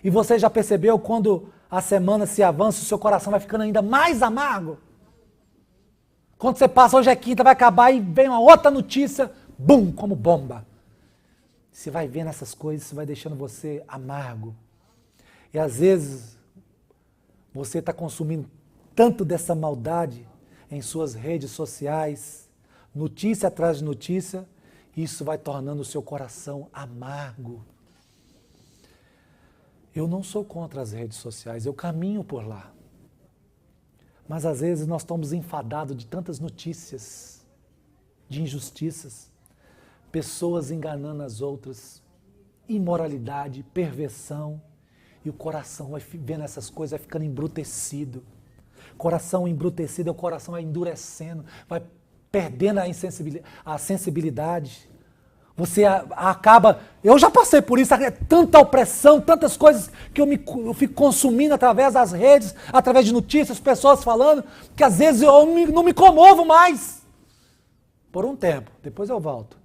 [SPEAKER 1] E você já percebeu quando a semana se avança, o seu coração vai ficando ainda mais amargo? Quando você passa, hoje é quinta, vai acabar e vem uma outra notícia, bum, como bomba. Você vai vendo essas coisas, isso vai deixando você amargo. E às vezes, você está consumindo tanto dessa maldade em suas redes sociais, notícia atrás de notícia, isso vai tornando o seu coração amargo. Eu não sou contra as redes sociais, eu caminho por lá. Mas às vezes nós estamos enfadados de tantas notícias, de injustiças, pessoas enganando as outras, imoralidade, perversão, e o coração vai vendo essas coisas, vai ficando embrutecido. Coração embrutecido, o coração vai endurecendo, vai perdendo a sensibilidade. Você acaba... Eu já passei por isso, tanta opressão, tantas coisas que eu fico consumindo através das redes, através de notícias, pessoas falando, que às vezes eu não me comovo mais. Por um tempo, depois eu volto.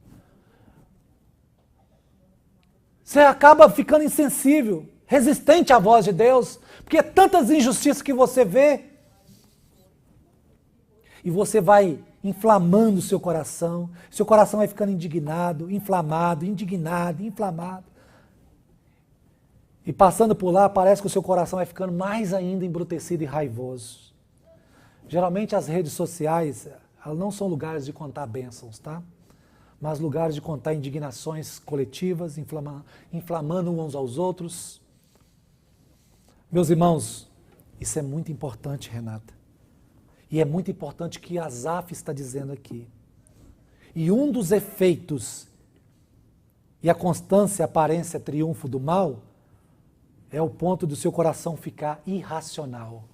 [SPEAKER 1] Você acaba ficando insensível, resistente à voz de Deus, porque tantas injustiças que você vê, e você vai inflamando o seu coração vai ficando indignado, inflamado, indignado, inflamado. E passando por lá, parece que o seu coração vai ficando mais ainda embrutecido e raivoso. Geralmente as redes sociais, elas não são lugares de contar bênçãos, tá? Mas lugares de contar indignações coletivas, inflamando uns aos outros. Meus irmãos, isso é muito importante, Renata. E é muito importante que Asaf está dizendo aqui. E um dos efeitos e a constância, a aparência, triunfo do mal é o ponto do seu coração ficar irracional.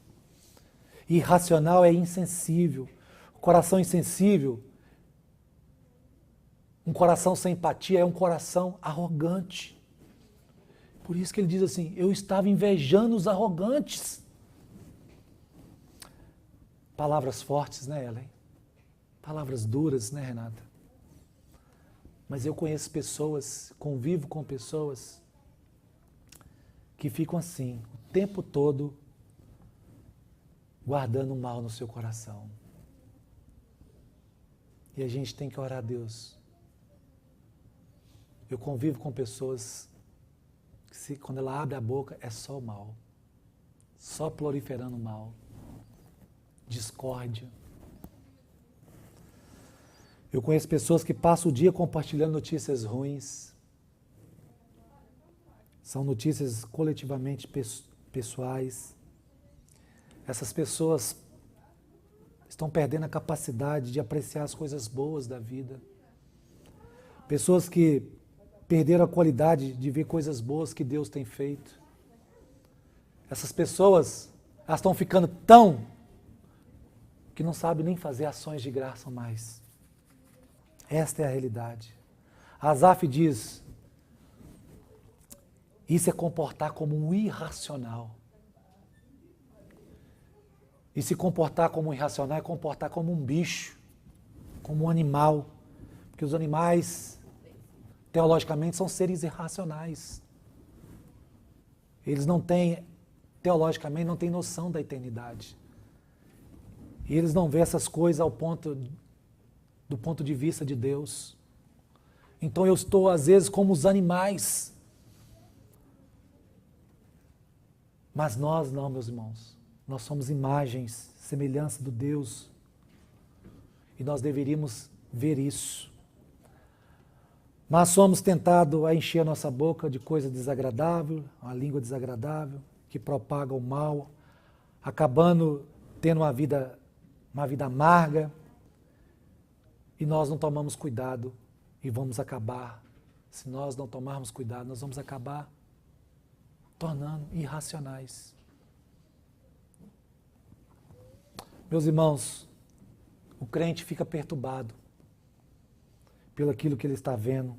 [SPEAKER 1] Irracional é insensível. O coração insensível, um coração sem empatia é um coração arrogante. Por isso que ele diz assim, eu estava invejando os arrogantes. Palavras fortes, né, Ellen? Palavras duras, né, Renata? Mas eu conheço pessoas, convivo com pessoas que ficam assim, o tempo todo, guardando o mal no seu coração. E a gente tem que orar a Deus. Eu convivo com pessoas que quando ela abre a boca é só o mal. Só proliferando o mal. Discórdia. Eu conheço pessoas que passam o dia compartilhando notícias ruins. São notícias coletivamente pessoais. Essas pessoas estão perdendo a capacidade de apreciar as coisas boas da vida. Pessoas que perderam a qualidade de ver coisas boas que Deus tem feito. Essas pessoas, elas estão ficando tão que não sabe nem fazer ações de graça mais. Esta é a realidade. Asaf diz, isso é comportar como um irracional. E se comportar como um irracional é comportar como um bicho, como um animal. Porque os animais, teologicamente, são seres irracionais. Eles não têm, teologicamente, não têm noção da eternidade. E eles não veem essas coisas do ponto de vista de Deus. Então eu estou, às vezes, como os animais. Mas nós não, meus irmãos. Nós somos imagens, semelhança do Deus. E nós deveríamos ver isso. Mas somos tentados a encher a nossa boca de coisa desagradável, uma língua desagradável, que propaga o mal, acabando tendo uma vida amarga, e nós não tomamos cuidado e vamos acabar, se nós não tomarmos cuidado, nós vamos acabar tornando irracionais. Meus irmãos, o crente fica perturbado pelo aquilo que ele está vendo.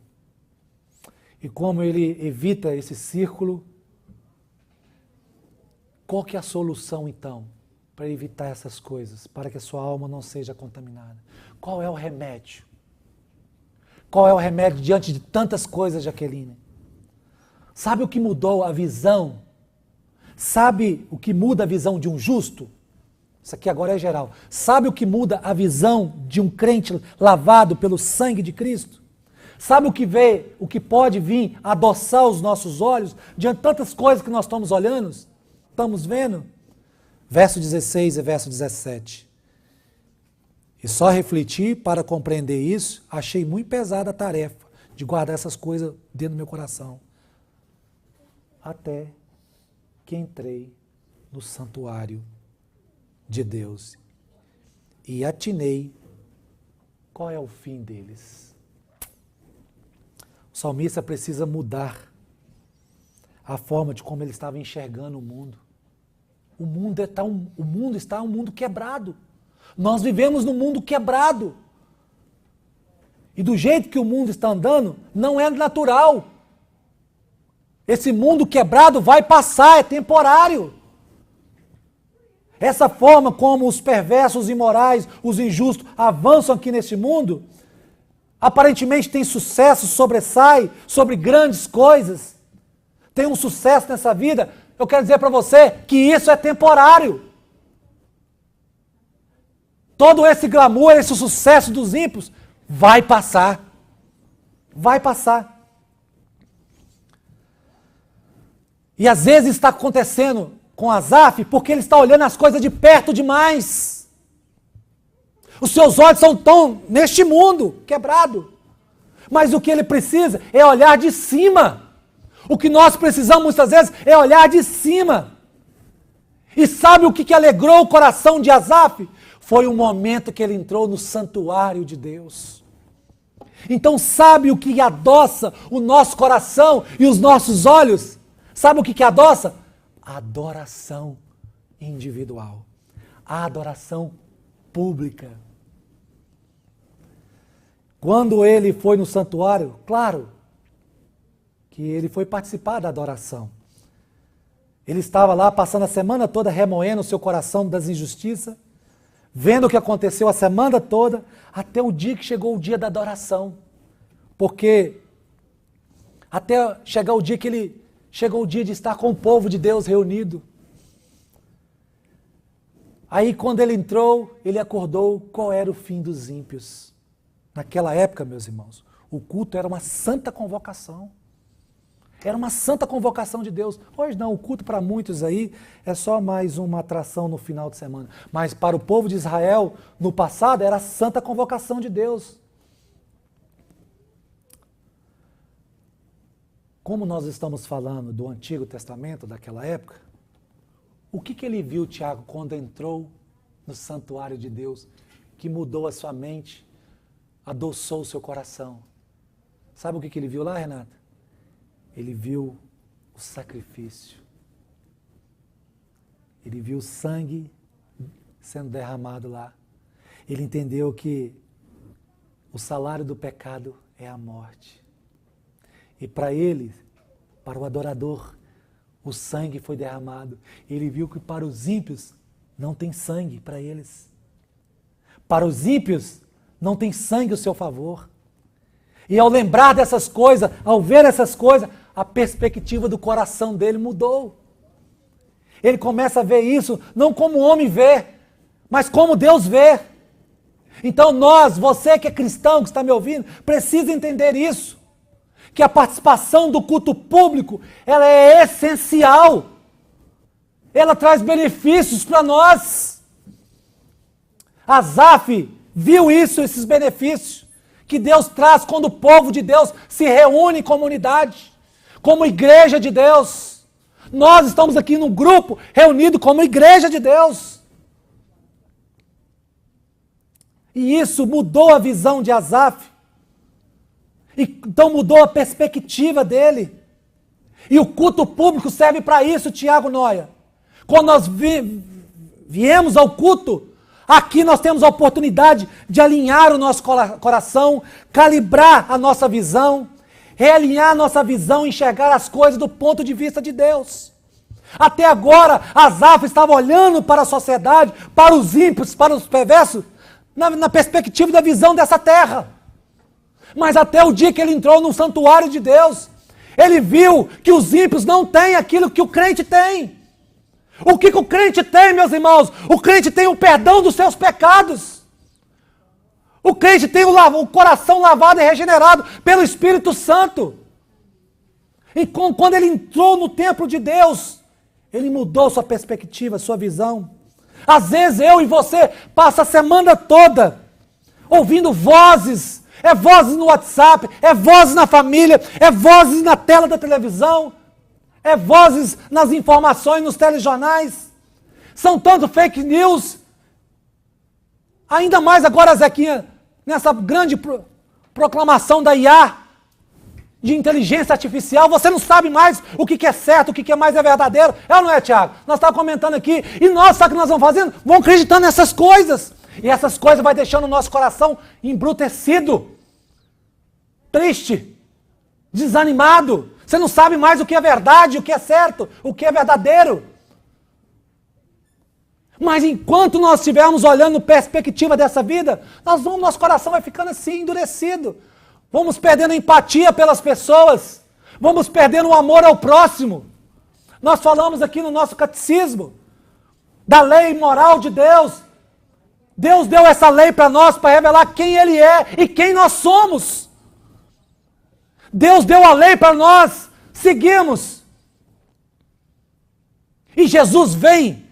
[SPEAKER 1] E como ele evita esse círculo, qual que é a solução então? Para evitar essas coisas, para que a sua alma não seja contaminada. Qual é o remédio? Qual é o remédio diante de tantas coisas, Jaqueline? Sabe o que mudou a visão? Sabe o que muda a visão de um justo? Isso aqui agora é geral. Sabe o que muda a visão de um crente lavado pelo sangue de Cristo? Sabe o que vê, o que pode vir adoçar os nossos olhos diante de tantas coisas que nós estamos olhando? Estamos vendo? Verso 16 e verso 17. E só refletir para compreender isso, achei muito pesada a tarefa de guardar essas coisas dentro do meu coração. Até que entrei no santuário de Deus e atinei qual é o fim deles. O salmista precisa mudar a forma de como ele estava enxergando o mundo. O mundo está um mundo quebrado. Nós vivemos num mundo quebrado. E do jeito que o mundo está andando, não é natural. Esse mundo quebrado vai passar, é temporário. Essa forma como os perversos, os imorais, os injustos avançam aqui nesse mundo, aparentemente tem sucesso, sobressai sobre grandes coisas, tem um sucesso nessa vida. Eu quero dizer para você que isso é temporário. Todo esse glamour, esse sucesso dos ímpios vai passar. Vai passar. E às vezes está acontecendo com Asaf porque ele está olhando as coisas de perto demais. Os seus olhos estão neste mundo quebrado. Mas o que ele precisa é olhar de cima. O que nós precisamos muitas vezes é olhar de cima. E sabe o que alegrou o coração de Asaf? Foi o momento que ele entrou no santuário de Deus. Então sabe o que adoça o nosso coração e os nossos olhos? Sabe o que adoça? A adoração individual. A adoração pública. Quando ele foi no santuário, claro que ele foi participar da adoração. Ele estava lá passando a semana toda remoendo o seu coração das injustiças, vendo o que aconteceu a semana toda, até o dia que chegou o dia da adoração. Porque até chegar o dia que ele chegou o dia de estar com o povo de Deus reunido. Aí quando ele entrou, ele acordou qual era o fim dos ímpios. Naquela época, meus irmãos, o culto era uma santa convocação. Era uma santa convocação de Deus. Hoje não, o culto para muitos aí é só mais uma atração no final de semana. Mas para o povo de Israel, no passado, era a santa convocação de Deus. Como nós estamos falando do Antigo Testamento, daquela época, o que ele viu, Tiago, quando entrou no santuário de Deus, que mudou a sua mente, adoçou o seu coração? Sabe o que ele viu lá, Renata? Ele viu o sacrifício. Ele viu o sangue sendo derramado lá. Ele entendeu que o salário do pecado é a morte. E para ele, para o adorador, o sangue foi derramado. Ele viu que para os ímpios não tem sangue para eles. Para os ímpios não tem sangue ao seu favor. E ao lembrar dessas coisas, ao ver essas coisas, a perspectiva do coração dele mudou. Ele começa a ver isso não como o homem vê, mas como Deus vê. Então você que é cristão, que está me ouvindo, precisa entender isso. Que a participação do culto público, ela é essencial. Ela traz benefícios para nós. Asaf viu isso, esses benefícios que Deus traz quando o povo de Deus se reúne em comunidade, como igreja de Deus. Nós estamos aqui num grupo reunido como igreja de Deus. E isso mudou a visão de Asaf. Então mudou a perspectiva dele. E o culto público serve para isso, Tiago Noia. Quando nós viemos ao culto, aqui nós temos a oportunidade de alinhar o nosso coração, calibrar a nossa visão, realinhar a nossa visão, enxergar as coisas do ponto de vista de Deus. Até agora, Asaf estava olhando para a sociedade, para os ímpios, para os perversos, na perspectiva da visão dessa terra. Mas até o dia que ele entrou no santuário de Deus, ele viu que os ímpios não têm aquilo que o crente tem. O que o crente tem, meus irmãos? O crente tem o perdão dos seus pecados. O crente tem o coração lavado e regenerado pelo Espírito Santo. E quando ele entrou no templo de Deus, ele mudou sua perspectiva, sua visão. Às vezes eu e você passa a semana toda ouvindo vozes. É vozes no WhatsApp, é vozes na família, é vozes na tela da televisão. É vozes nas informações, nos telejornais. São tanto fake news. Ainda mais agora, Zequinha, nessa grande proclamação da IA, de inteligência artificial, você não sabe mais o que é certo, o que é mais verdadeiro. É ou não é, Tiago? Nós estávamos comentando aqui, e nós, sabe o que nós vamos fazendo? Vamos acreditando nessas coisas. E essas coisas vai deixando o nosso coração embrutecido, triste, desanimado. Você não sabe mais o que é verdade, o que é certo, o que é verdadeiro. Mas enquanto nós estivermos olhando perspectiva dessa vida, nosso coração vai ficando assim, endurecido. Vamos perdendo empatia pelas pessoas. Vamos perdendo o amor ao próximo. Nós falamos aqui no nosso catecismo da lei moral de Deus. Deus deu essa lei para nós para revelar quem Ele é e quem nós somos. Deus deu a lei para nós seguirmos. E Jesus vem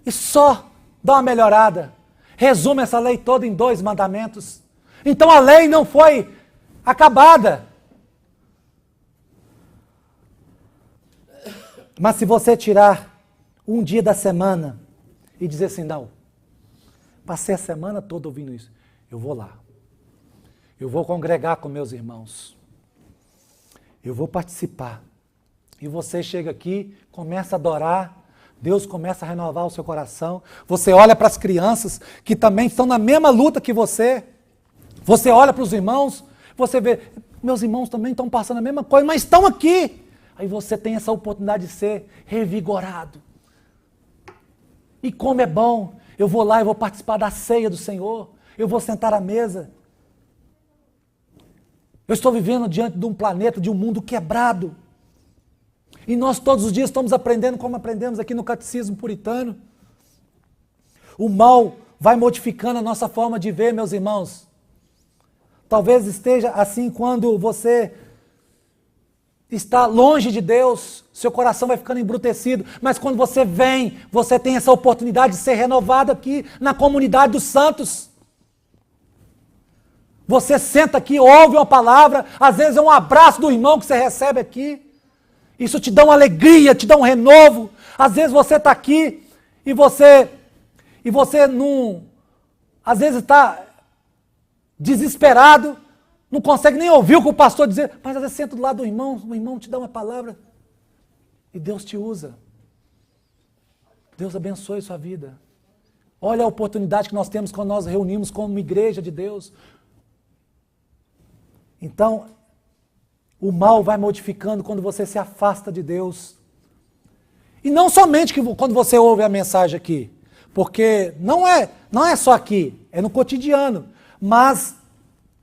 [SPEAKER 1] e só dá uma melhorada. Resume essa lei toda em 2 mandamentos. Então a lei não foi acabada. Mas se você tirar um dia da semana e dizer assim, não, passei a semana toda ouvindo isso, eu vou lá. Eu vou congregar com meus irmãos. Eu vou participar. E você chega aqui, começa a adorar, Deus começa a renovar o seu coração. Você olha para as crianças que também estão na mesma luta que você. Você olha para os irmãos, você vê, meus irmãos também estão passando a mesma coisa, mas estão aqui. Aí você tem essa oportunidade de ser revigorado. E como é bom, eu vou lá e vou participar da ceia do Senhor. Eu vou sentar à mesa. Eu estou vivendo diante de um planeta, de um mundo quebrado. E nós todos os dias estamos aprendendo como aprendemos aqui no Catecismo Puritano. O mal vai modificando a nossa forma de ver, meus irmãos. Talvez esteja assim quando você está longe de Deus, seu coração vai ficando embrutecido, mas quando você vem, você tem essa oportunidade de ser renovado aqui na comunidade dos santos. Você senta aqui, ouve uma palavra, às vezes é um abraço do irmão que você recebe aqui. Isso te dá uma alegria, te dá um renovo. Às vezes você está aqui e você não, às vezes está desesperado, não consegue nem ouvir o que o pastor dizer, mas às vezes senta do lado do irmão, o irmão te dá uma palavra e Deus te usa. Deus abençoe sua vida. Olha a oportunidade que nós temos quando nós reunimos como igreja de Deus. Então, o mal vai modificando quando você se afasta de Deus. E não somente quando você ouve a mensagem aqui, porque não é só aqui, é no cotidiano. Mas,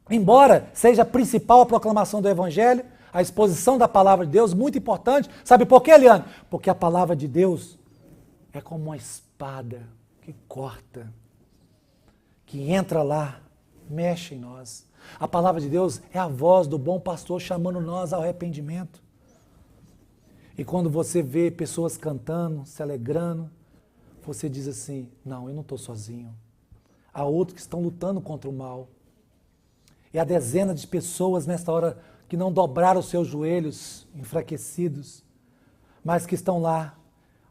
[SPEAKER 1] embora seja a principal a proclamação do Evangelho, a exposição da palavra de Deus, muito importante. Sabe por quê, Eliane? Porque a palavra de Deus é como uma espada que corta, que entra lá, mexe em nós. A palavra de Deus é a voz do bom pastor chamando nós ao arrependimento. E quando você vê pessoas cantando, se alegrando, você diz assim, não, eu não estou sozinho. Há outros que estão lutando contra o mal. E há dezenas de pessoas nesta hora que não dobraram os seus joelhos enfraquecidos, mas que estão lá.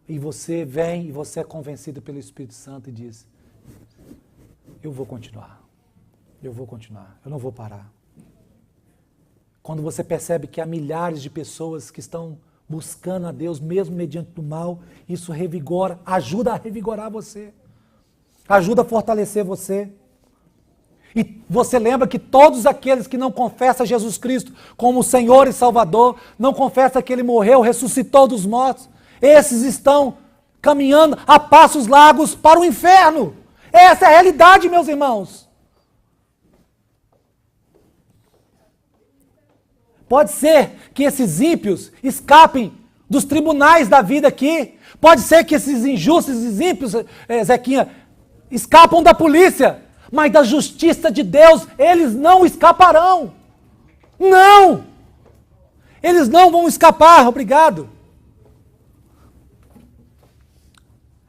[SPEAKER 1] E você vem e você é convencido pelo Espírito Santo e diz, eu vou continuar. Eu vou continuar, eu não vou parar. Quando você percebe que há milhares de pessoas que estão buscando a Deus, mesmo mediante do mal, isso revigora, ajuda a revigorar você. Ajuda a fortalecer você. E você lembra que todos aqueles que não confessam Jesus Cristo como Senhor e Salvador, não confessam que Ele morreu, ressuscitou dos mortos, esses estão caminhando a passos largos para o inferno. Essa é a realidade, meus irmãos. Pode ser que esses ímpios escapem dos tribunais da vida aqui. Pode ser que esses injustos e ímpios, Zequinha, escapam da polícia. Mas da justiça de Deus, eles não escaparão. Não! Eles não vão escapar, obrigado.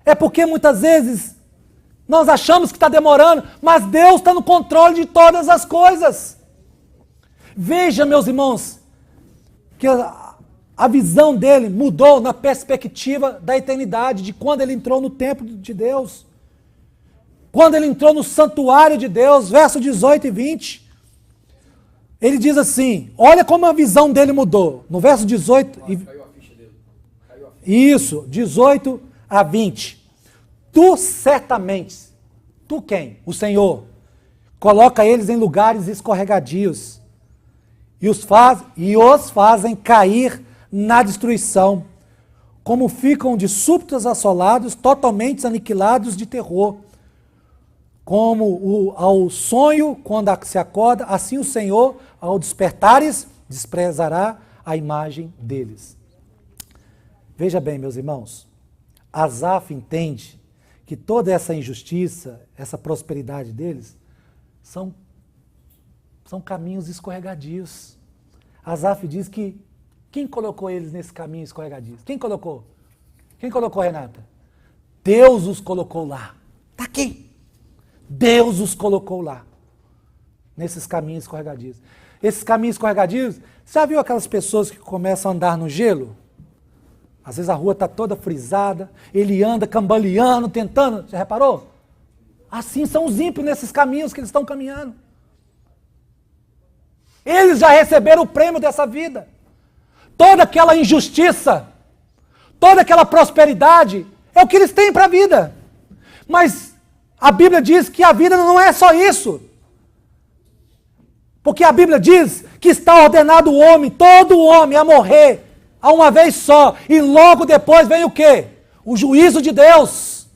[SPEAKER 1] É porque muitas vezes nós achamos que está demorando, mas Deus está no controle de todas as coisas. Veja, meus irmãos, que A visão dele mudou na perspectiva da eternidade, de quando ele entrou no templo de Deus. Quando ele entrou no santuário de Deus, versos 18 e 20. Ele diz assim, olha como a visão dele mudou. No verso 18...
[SPEAKER 2] Caiu a ficha dele. Caiu a ficha.
[SPEAKER 1] Isso, 18 a 20. Tu certamente, tu quem? O Senhor, coloca eles em lugares escorregadios e os fazem cair na destruição, como ficam de súbitos assolados, totalmente aniquilados de terror. Como ao sonho, quando se acorda, assim o Senhor, ao despertares, desprezará a imagem deles. Veja bem, meus irmãos, Asaf entende que toda essa injustiça, essa prosperidade deles, são caminhos escorregadios. Asaf diz que quem colocou eles nesse caminho escorregadio? Quem colocou? Quem colocou, Renata? Deus os colocou lá. Está aqui. Deus os colocou lá. Nesses caminhos escorregadios. Esses caminhos escorregadios, você já viu aquelas pessoas que começam a andar no gelo? Às vezes a rua está toda frisada, ele anda cambaleando, tentando, já reparou? Assim são os ímpios nesses caminhos que eles estão caminhando. Eles já receberam o prêmio dessa vida. Toda aquela injustiça, toda aquela prosperidade, é o que eles têm para a vida. Mas a Bíblia diz que a vida não é só isso. Porque a Bíblia diz que está ordenado o homem, todo homem, a morrer a uma vez só. E logo depois vem o quê? O juízo de Deus.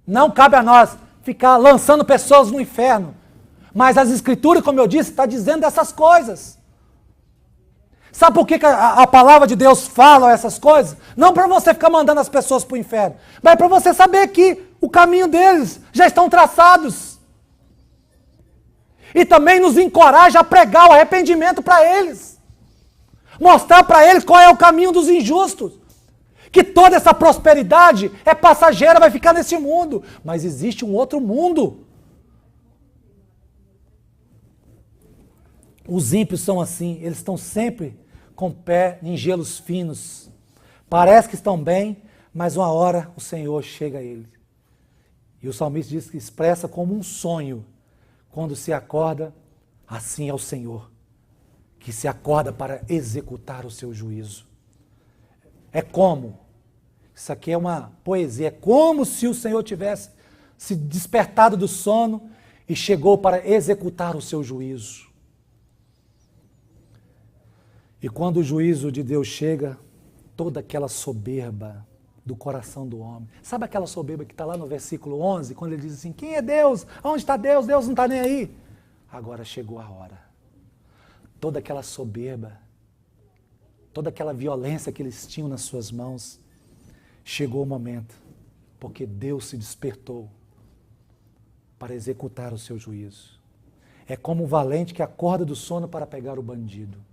[SPEAKER 1] Não cabe a nós ficar lançando pessoas no inferno. Mas as Escrituras, como eu disse, está dizendo essas coisas. Sabe por que a palavra de Deus fala essas coisas? Não para você ficar mandando as pessoas para o inferno, mas para você saber que o caminho deles já estão traçados. E também nos encoraja a pregar o arrependimento para eles. Mostrar para eles qual é o caminho dos injustos. Que toda essa prosperidade é passageira, vai ficar nesse mundo. Mas existe um outro mundo. Os ímpios são assim, eles estão sempre com o pé em gelos finos. Parece que estão bem, mas uma hora o Senhor chega a ele. E o salmista diz que expressa como um sonho. Quando se acorda, assim é o Senhor, que se acorda para executar o seu juízo. É como, isso aqui é uma poesia, é como se o Senhor tivesse se despertado do sono e chegou para executar o seu juízo. E quando o juízo de Deus chega, toda aquela soberba do coração do homem. Sabe aquela soberba que está lá no versículo 11, quando ele diz assim, quem é Deus? Onde está Deus? Deus não está nem aí. Agora chegou a hora. Toda aquela soberba, toda aquela violência que eles tinham nas suas mãos, chegou o momento, porque Deus se despertou para executar o seu juízo. É como um valente que acorda do sono para pegar o bandido.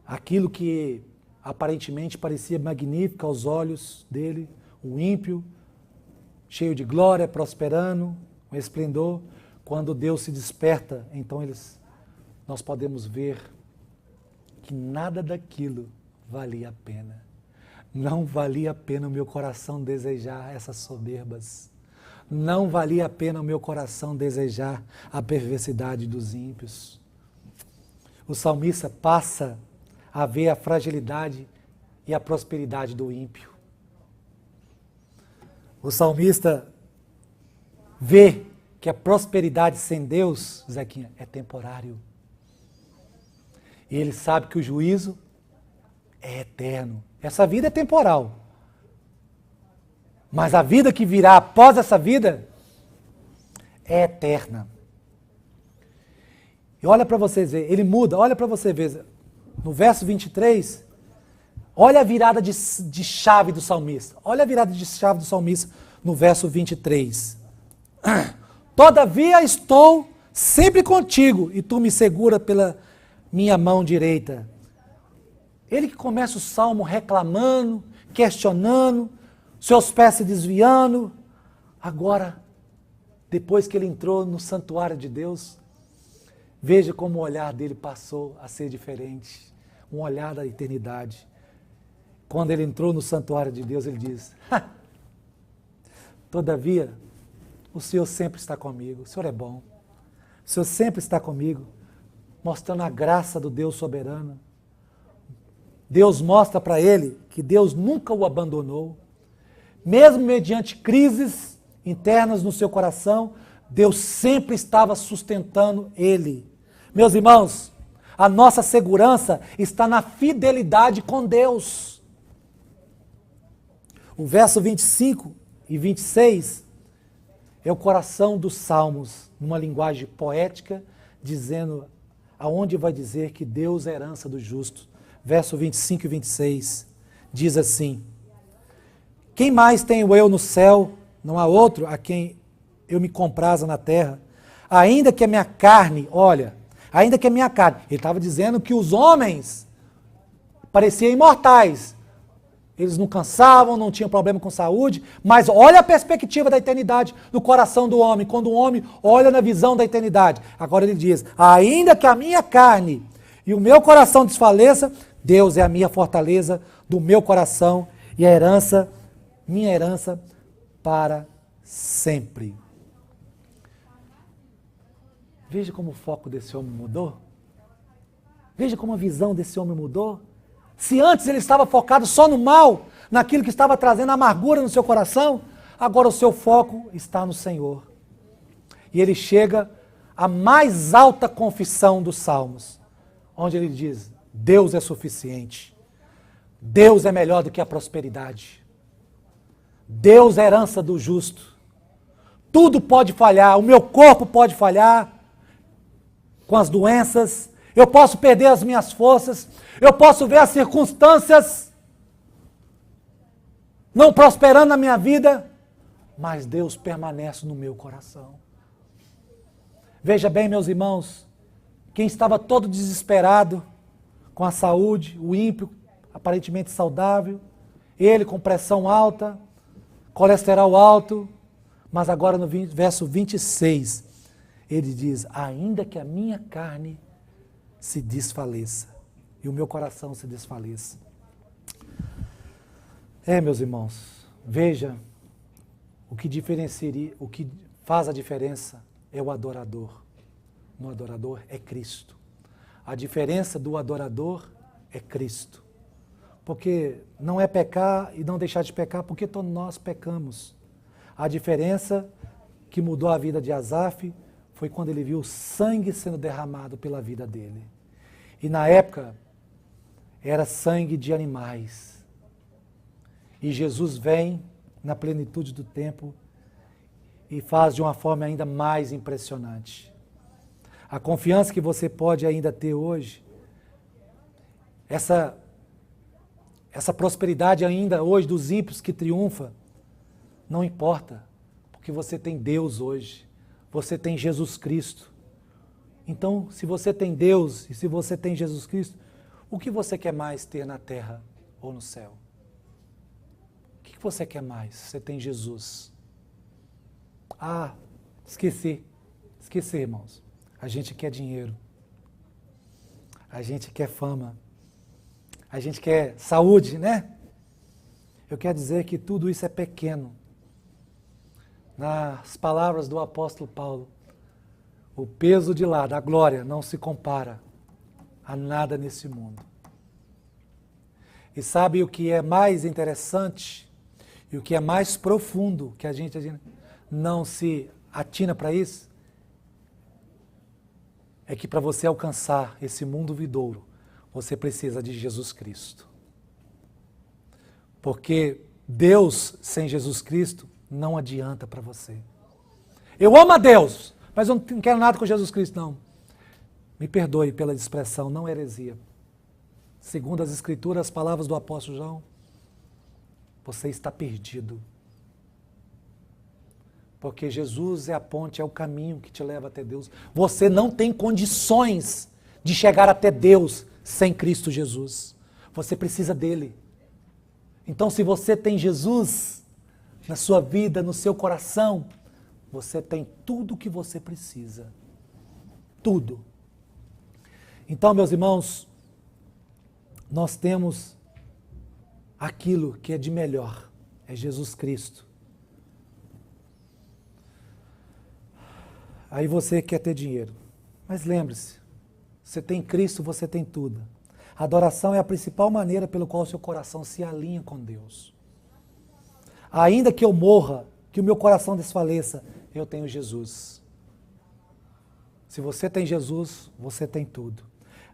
[SPEAKER 1] Aquilo que aparentemente parecia magnífico aos olhos dele, o ímpio, cheio de glória, prosperando, com esplendor, quando Deus se desperta, então nós podemos ver que nada daquilo valia a pena. Não valia a pena o meu coração desejar essas soberbas. Não valia a pena o meu coração desejar a perversidade dos ímpios. O salmista passa a ver a fragilidade e a prosperidade do ímpio. O salmista vê que a prosperidade sem Deus, Zequinha, é temporário. E ele sabe que o juízo é eterno. Essa vida é temporal. Mas a vida que virá após essa vida é eterna. E olha para vocês verem, ele muda, olha para você ver. No verso 23, olha a virada de chave do salmista. Olha a virada de chave do salmista no verso 23. Todavia estou sempre contigo e tu me segura pela minha mão direita. Ele que começa o salmo reclamando, questionando, seus pés se desviando. Agora, depois que ele entrou no santuário de Deus, Veja como o olhar dele passou a ser diferente. Um olhar da eternidade. Quando ele entrou no santuário de Deus, ele diz: todavia, o Senhor sempre está comigo. O Senhor é bom. O Senhor sempre está comigo, mostrando a graça do Deus soberano. Deus mostra para ele que Deus nunca o abandonou. Mesmo mediante crises internas no seu coração, Deus sempre estava sustentando ele. Meus irmãos, a nossa segurança está na fidelidade com Deus. O verso 25 e 26 é o coração dos Salmos, numa linguagem poética, dizendo, aonde vai dizer que Deus é a herança dos justos. Verso 25 e 26 diz assim: quem mais tenho eu no céu? Não há outro a quem eu me compraza na terra. Ainda que a minha carne, olha, ainda que a minha carne, ele estava dizendo que os homens pareciam imortais. Eles não cansavam, não tinham problema com saúde, mas olha a perspectiva da eternidade no coração do homem, quando o homem olha na visão da eternidade. Agora ele diz, ainda que a minha carne e o meu coração desfaleça, Deus é a minha fortaleza do meu coração e a herança, minha herança para sempre. Veja como o foco desse homem mudou. Veja como a visão desse homem mudou. Se antes ele estava focado só no mal, naquilo que estava trazendo amargura no seu coração, agora o seu foco está no Senhor. E ele chega à mais alta confissão dos Salmos, onde ele diz, Deus é suficiente. Deus é melhor do que a prosperidade. Deus é a herança do justo. Tudo pode falhar, o meu corpo pode falhar com as doenças, eu posso perder as minhas forças, eu posso ver as circunstâncias não prosperando na minha vida, mas Deus permanece no meu coração. Veja bem, meus irmãos, quem estava todo desesperado com a saúde, o ímpio aparentemente saudável, ele com pressão alta, colesterol alto, mas agora no verso 26, ele diz, ainda que a minha carne se desfaleça e o meu coração se desfaleça. Meus irmãos, veja, o que diferenciaria, o que faz a diferença é o adorador. No adorador é Cristo. A diferença do adorador é Cristo. Porque não é pecar e não deixar de pecar, porque todos nós pecamos. A diferença que mudou a vida de Asaf foi quando ele viu o sangue sendo derramado pela vida dele. E na época, era sangue de animais. E Jesus vem na plenitude do tempo e faz de uma forma ainda mais impressionante. A confiança que você pode ainda ter hoje, essa prosperidade ainda hoje dos ímpios que triunfa, não importa, porque você tem Deus hoje, você tem Jesus Cristo. Então, se você tem Deus e se você tem Jesus Cristo, o que você quer mais ter na terra ou no céu? O que você quer mais? Você tem Jesus. Esqueci, irmãos. A gente quer dinheiro. A gente quer fama. A gente quer saúde, né? Eu quero dizer que tudo isso é pequeno. Nas palavras do apóstolo Paulo, o peso de lá, da glória, não se compara a nada nesse mundo. E sabe o que é mais interessante e o que é mais profundo, que a gente não se atina para isso? É que para você alcançar esse mundo vindouro, você precisa de Jesus Cristo. Porque Deus sem Jesus Cristo não adianta para você. Eu amo a Deus, mas eu não quero nada com Jesus Cristo, não. Me perdoe pela expressão, não heresia. Segundo as Escrituras, as palavras do apóstolo João, você está perdido. Porque Jesus é a ponte, é o caminho que te leva até Deus. Você não tem condições de chegar até Deus sem Cristo Jesus. Você precisa dele. Então, se você tem Jesus na sua vida, no seu coração, você tem tudo o que você precisa. Tudo. Então, meus irmãos, nós temos aquilo que é de melhor, é Jesus Cristo. Aí você quer ter dinheiro, mas lembre-se, você tem Cristo, você tem tudo. A adoração é a principal maneira pelo qual o seu coração se alinha com Deus. Ainda que eu morra, que o meu coração desfaleça, eu tenho Jesus. Se você tem Jesus, você tem tudo.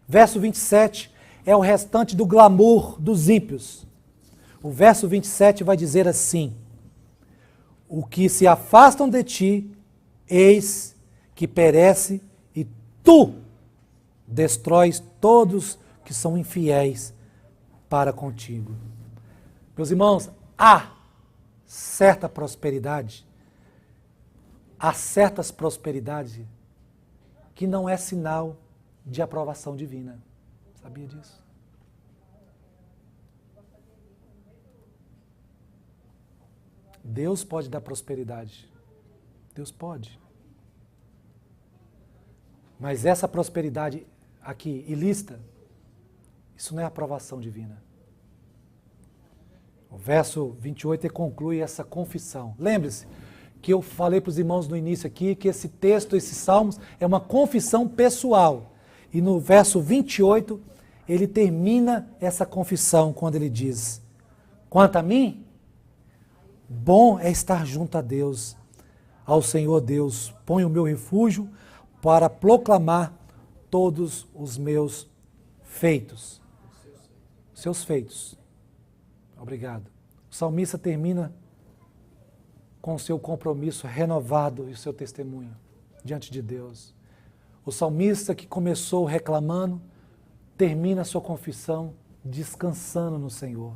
[SPEAKER 1] Verso 27 é o restante do glamour dos ímpios. O verso 27 vai dizer assim: o que se afastam de ti, eis que perece, e tu destróis todos que são infiéis para contigo. Meus irmãos, há certa prosperidade, há certas prosperidades que não é sinal de aprovação divina. Sabia disso? Deus pode dar prosperidade. Deus pode. Mas essa prosperidade aqui, ilícita, isso não é aprovação divina. O verso 28 conclui essa confissão. Lembre-se que eu falei para os irmãos no início aqui que esse texto, esses salmos, é uma confissão pessoal. E no verso 28, ele termina essa confissão quando ele diz: quanto a mim, bom é estar junto a Deus, ao Senhor Deus, ponho o meu refúgio para proclamar todos os meus feitos. Seus feitos. Obrigado. O salmista termina com o seu compromisso renovado e o seu testemunho diante de Deus. O salmista que começou reclamando, termina a sua confissão descansando no Senhor.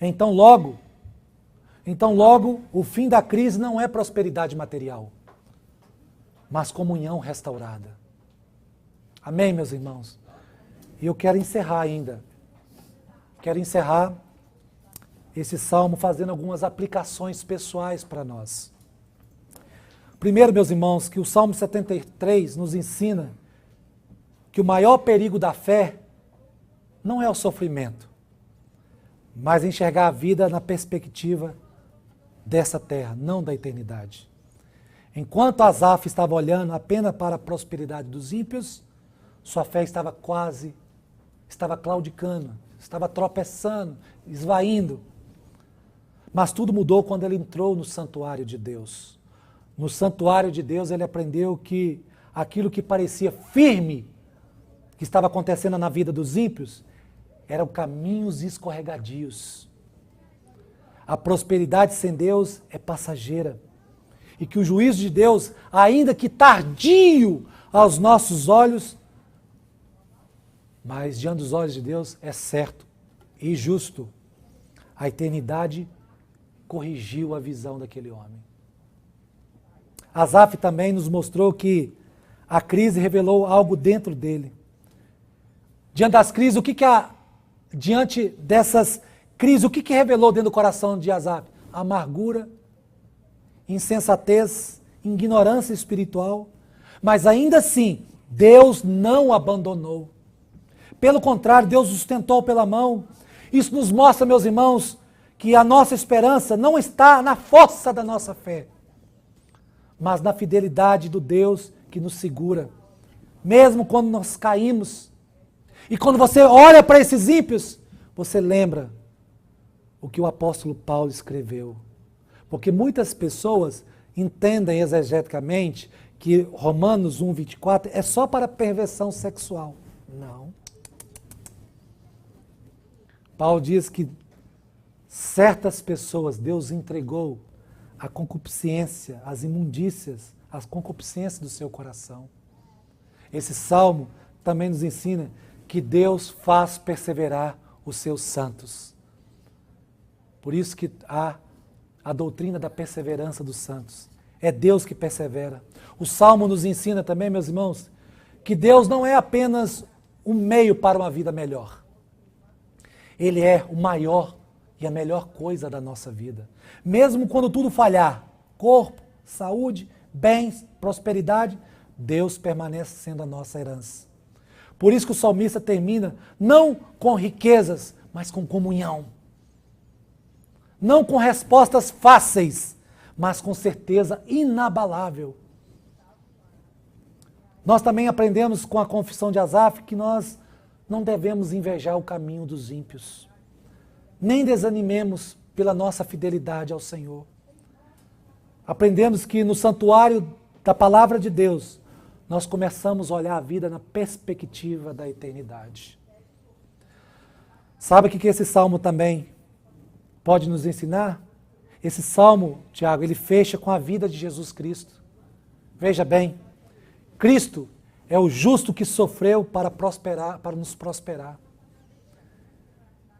[SPEAKER 1] Então logo, o fim da crise não é prosperidade material, mas comunhão restaurada. Amém, meus irmãos? E eu quero encerrar ainda. Quero encerrar esse salmo fazendo algumas aplicações pessoais para nós. Primeiro, meus irmãos, que o Salmo 73 nos ensina que o maior perigo da fé não é o sofrimento, mas enxergar a vida na perspectiva dessa terra, não da eternidade. Enquanto Asaf estava olhando apenas para a prosperidade dos ímpios, sua fé estava claudicando, estava tropeçando, esvaindo. Mas tudo mudou quando ele entrou no santuário de Deus. No santuário de Deus ele aprendeu que aquilo que parecia firme, que estava acontecendo na vida dos ímpios, eram caminhos escorregadios. A prosperidade sem Deus é passageira. E que o juízo de Deus, ainda que tardio aos nossos olhos, mas diante dos olhos de Deus é certo e justo. A eternidade corrigiu a visão daquele homem. Asaf também nos mostrou que a crise revelou algo dentro dele. Diante das crises, diante dessas crises, o que revelou dentro do coração de Asaf? Amargura, insensatez, ignorância espiritual. Mas ainda assim, Deus não o abandonou. Pelo contrário, Deus o sustentou pela mão. Isso nos mostra, meus irmãos, que a nossa esperança não está na força da nossa fé, mas na fidelidade do Deus que nos segura. Mesmo quando nós caímos, e quando você olha para esses ímpios, você lembra o que o apóstolo Paulo escreveu. Porque muitas pessoas entendem exegeticamente que Romanos 1:24 é só para perversão sexual. Não. Paulo diz que certas pessoas Deus entregou a concupiscência, as imundícias, as concupiscências do seu coração. Esse salmo também nos ensina que Deus faz perseverar os seus santos. Por isso que há a doutrina da perseverança dos santos. É Deus que persevera. O salmo nos ensina também, meus irmãos, que Deus não é apenas um meio para uma vida melhor. Ele é o maior e a melhor coisa da nossa vida. Mesmo quando tudo falhar, corpo, saúde, bens, prosperidade, Deus permanece sendo a nossa herança. Por isso que o salmista termina não com riquezas, mas com comunhão. Não com respostas fáceis, mas com certeza inabalável. Nós também aprendemos com a confissão de Asaf que nós não devemos invejar o caminho dos ímpios. Nem desanimemos pela nossa fidelidade ao Senhor. Aprendemos que no santuário da palavra de Deus, nós começamos a olhar a vida na perspectiva da eternidade. Sabe o que esse salmo também pode nos ensinar? Esse salmo, Tiago, ele fecha com a vida de Jesus Cristo. Veja bem, Cristo é o justo que sofreu para prosperar, para nos prosperar.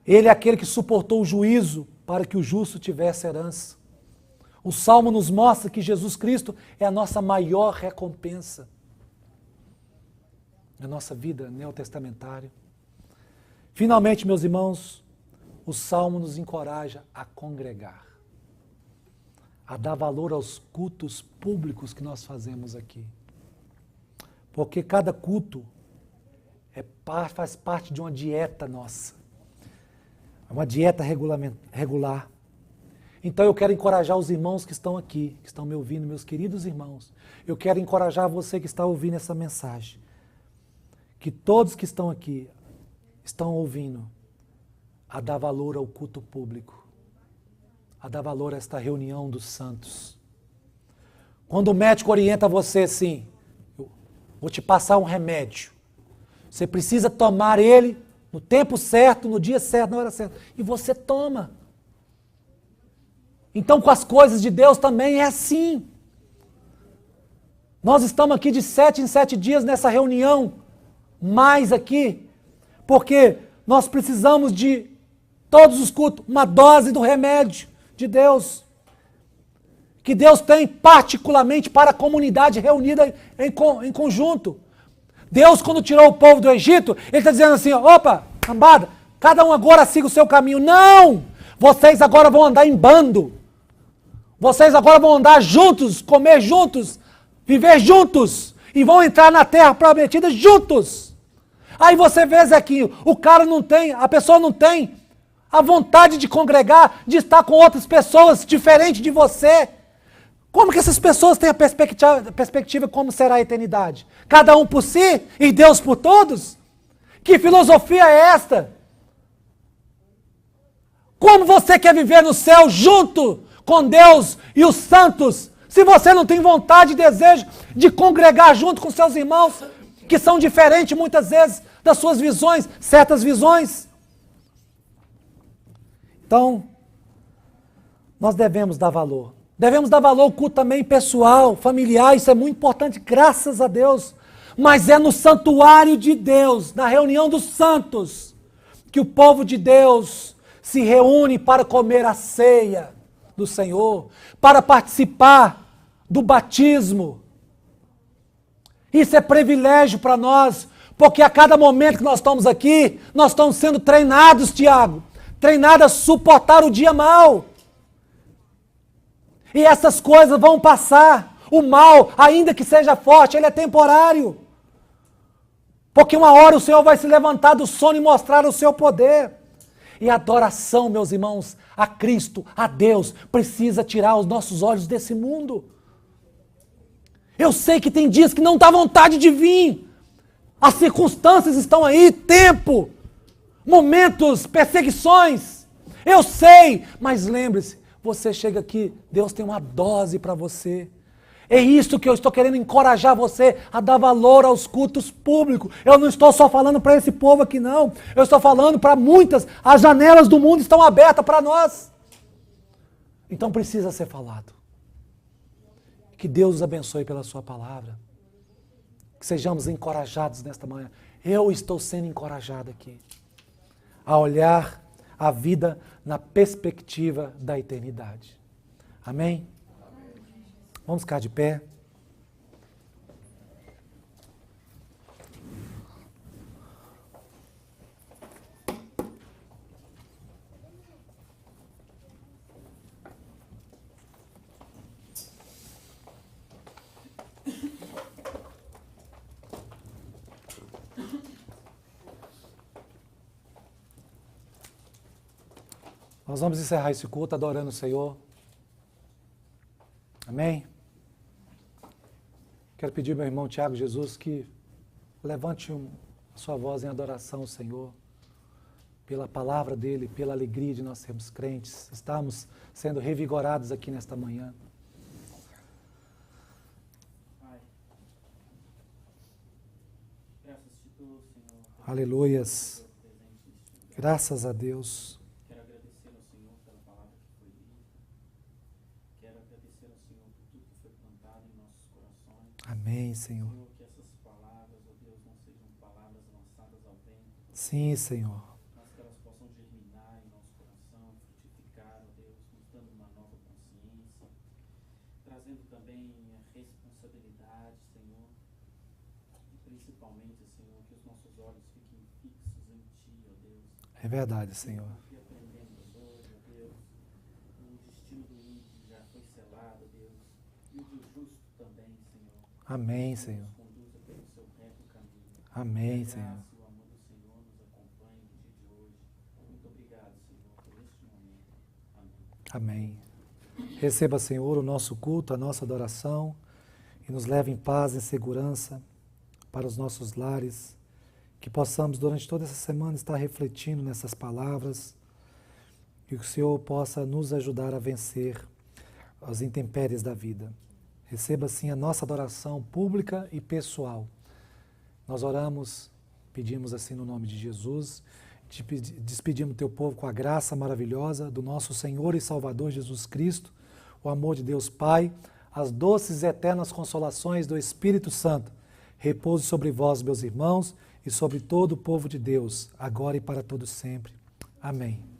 [SPEAKER 1] Ele é aquele que suportou o juízo para que o justo tivesse herança. O salmo nos mostra que Jesus Cristo é a nossa maior recompensa na nossa vida neotestamentária. Finalmente, meus irmãos, o salmo nos encoraja a congregar, a dar valor aos cultos públicos que nós fazemos aqui. Porque cada culto faz parte de uma dieta nossa. É uma dieta regular. Então eu quero encorajar os irmãos que estão aqui, que estão me ouvindo, meus queridos irmãos. Eu quero encorajar você que está ouvindo essa mensagem. Que todos que estão aqui estão ouvindo a dar valor ao culto público. A dar valor a esta reunião dos santos. Quando o médico orienta você assim, vou te passar um remédio. Você precisa tomar ele no tempo certo, no dia certo, na hora certa. E você toma. Então com as coisas de Deus também é assim. Nós estamos aqui de 7 em 7 dias nessa reunião, mais aqui, porque nós precisamos de todos os cultos, uma dose do remédio de Deus. Que Deus tem particularmente para a comunidade reunida em conjunto. Deus, quando tirou o povo do Egito, Ele está dizendo assim, opa, cambada, cada um agora siga o seu caminho. Não! Vocês agora vão andar em bando. Vocês agora vão andar juntos, comer juntos, viver juntos. E vão entrar na terra prometida juntos. Aí você vê, Zequinho, a pessoa não tem a vontade de congregar, de estar com outras pessoas diferentes de você. Como que essas pessoas têm a perspectiva como será a eternidade? Cada um por si e Deus por todos? Que filosofia é esta? Como você quer viver no céu junto com Deus e os santos, se você não tem vontade e desejo de congregar junto com seus irmãos, que são diferentes muitas vezes das suas visões, certas visões? Então, nós devemos dar valor. Devemos dar valor ao culto também pessoal, familiar, isso é muito importante, graças a Deus. Mas é no santuário de Deus, na reunião dos santos, que o povo de Deus se reúne para comer a ceia do Senhor, para participar do batismo. Isso é privilégio para nós, porque a cada momento que nós estamos aqui, nós estamos sendo treinados, Tiago, treinados a suportar o dia mau. E essas coisas vão passar. O mal, ainda que seja forte, ele é temporário. Porque uma hora o Senhor vai se levantar do sono e mostrar o seu poder. E a adoração, meus irmãos, a Cristo, a Deus, precisa tirar os nossos olhos desse mundo. Eu sei que tem dias que não dá vontade de vir. As circunstâncias estão aí, tempo, momentos, perseguições. Eu sei, mas lembre-se, você chega aqui, Deus tem uma dose para você. É isso que eu estou querendo encorajar você a dar valor aos cultos públicos. Eu não estou só falando para esse povo aqui, não. Eu estou falando para muitas. As janelas do mundo estão abertas para nós. Então precisa ser falado. Que Deus os abençoe pela sua palavra. Que sejamos encorajados nesta manhã. Eu estou sendo encorajado aqui a olhar a vida na perspectiva da eternidade. Amém? Vamos ficar de pé. Nós vamos encerrar esse culto adorando o Senhor. Amém? Quero pedir ao meu irmão Tiago Jesus que levante a sua voz em adoração ao Senhor, pela palavra dele, pela alegria de nós sermos crentes, estamos sendo revigorados aqui nesta manhã.
[SPEAKER 3] Pai, graças te dou, Senhor.
[SPEAKER 1] Aleluias. Graças a Deus.
[SPEAKER 3] Quero agradecer ao Senhor pela palavra que foi lida. Quero agradecer ao Senhor por tudo que foi plantado em nossos corações.
[SPEAKER 1] Amém, Senhor.
[SPEAKER 3] Senhor, que essas palavras, ó Deus, não sejam palavras lançadas ao vento.
[SPEAKER 1] Sim, Senhor.
[SPEAKER 3] Mas que elas possam germinar em nosso coração, frutificar, ó Deus, nos dando uma nova consciência, trazendo também a responsabilidade, Senhor, e principalmente, Senhor, que os nossos olhos fiquem fixos em Ti, ó Deus.
[SPEAKER 1] É verdade, Senhor.
[SPEAKER 3] Que aprendemos hoje, ó Deus, o destino do ímpio já foi selado, ó Deus, e o do justo também, Senhor.
[SPEAKER 1] Amém, Senhor.
[SPEAKER 3] Nos conduza pelo seu reto caminho.
[SPEAKER 1] Amém,
[SPEAKER 3] Que a
[SPEAKER 1] Senhor.
[SPEAKER 3] graça e o amor do Senhor nos acompanhe no dia de hoje. Muito obrigado, Senhor, por este momento. Amém.
[SPEAKER 1] Amém. Receba, Senhor, o nosso culto, a nossa adoração e nos leve em paz e segurança para os nossos lares. Que possamos, durante toda essa semana, estar refletindo nessas palavras e que o Senhor possa nos ajudar a vencer as intempéries da vida. Receba, sim, a nossa adoração pública e pessoal. Nós oramos, pedimos assim no nome de Jesus, despedimos o teu povo com a graça maravilhosa do nosso Senhor e Salvador Jesus Cristo, o amor de Deus Pai, as doces e eternas consolações do Espírito Santo. Repouse sobre vós, meus irmãos, e sobre todo o povo de Deus, agora e para todo sempre. Amém.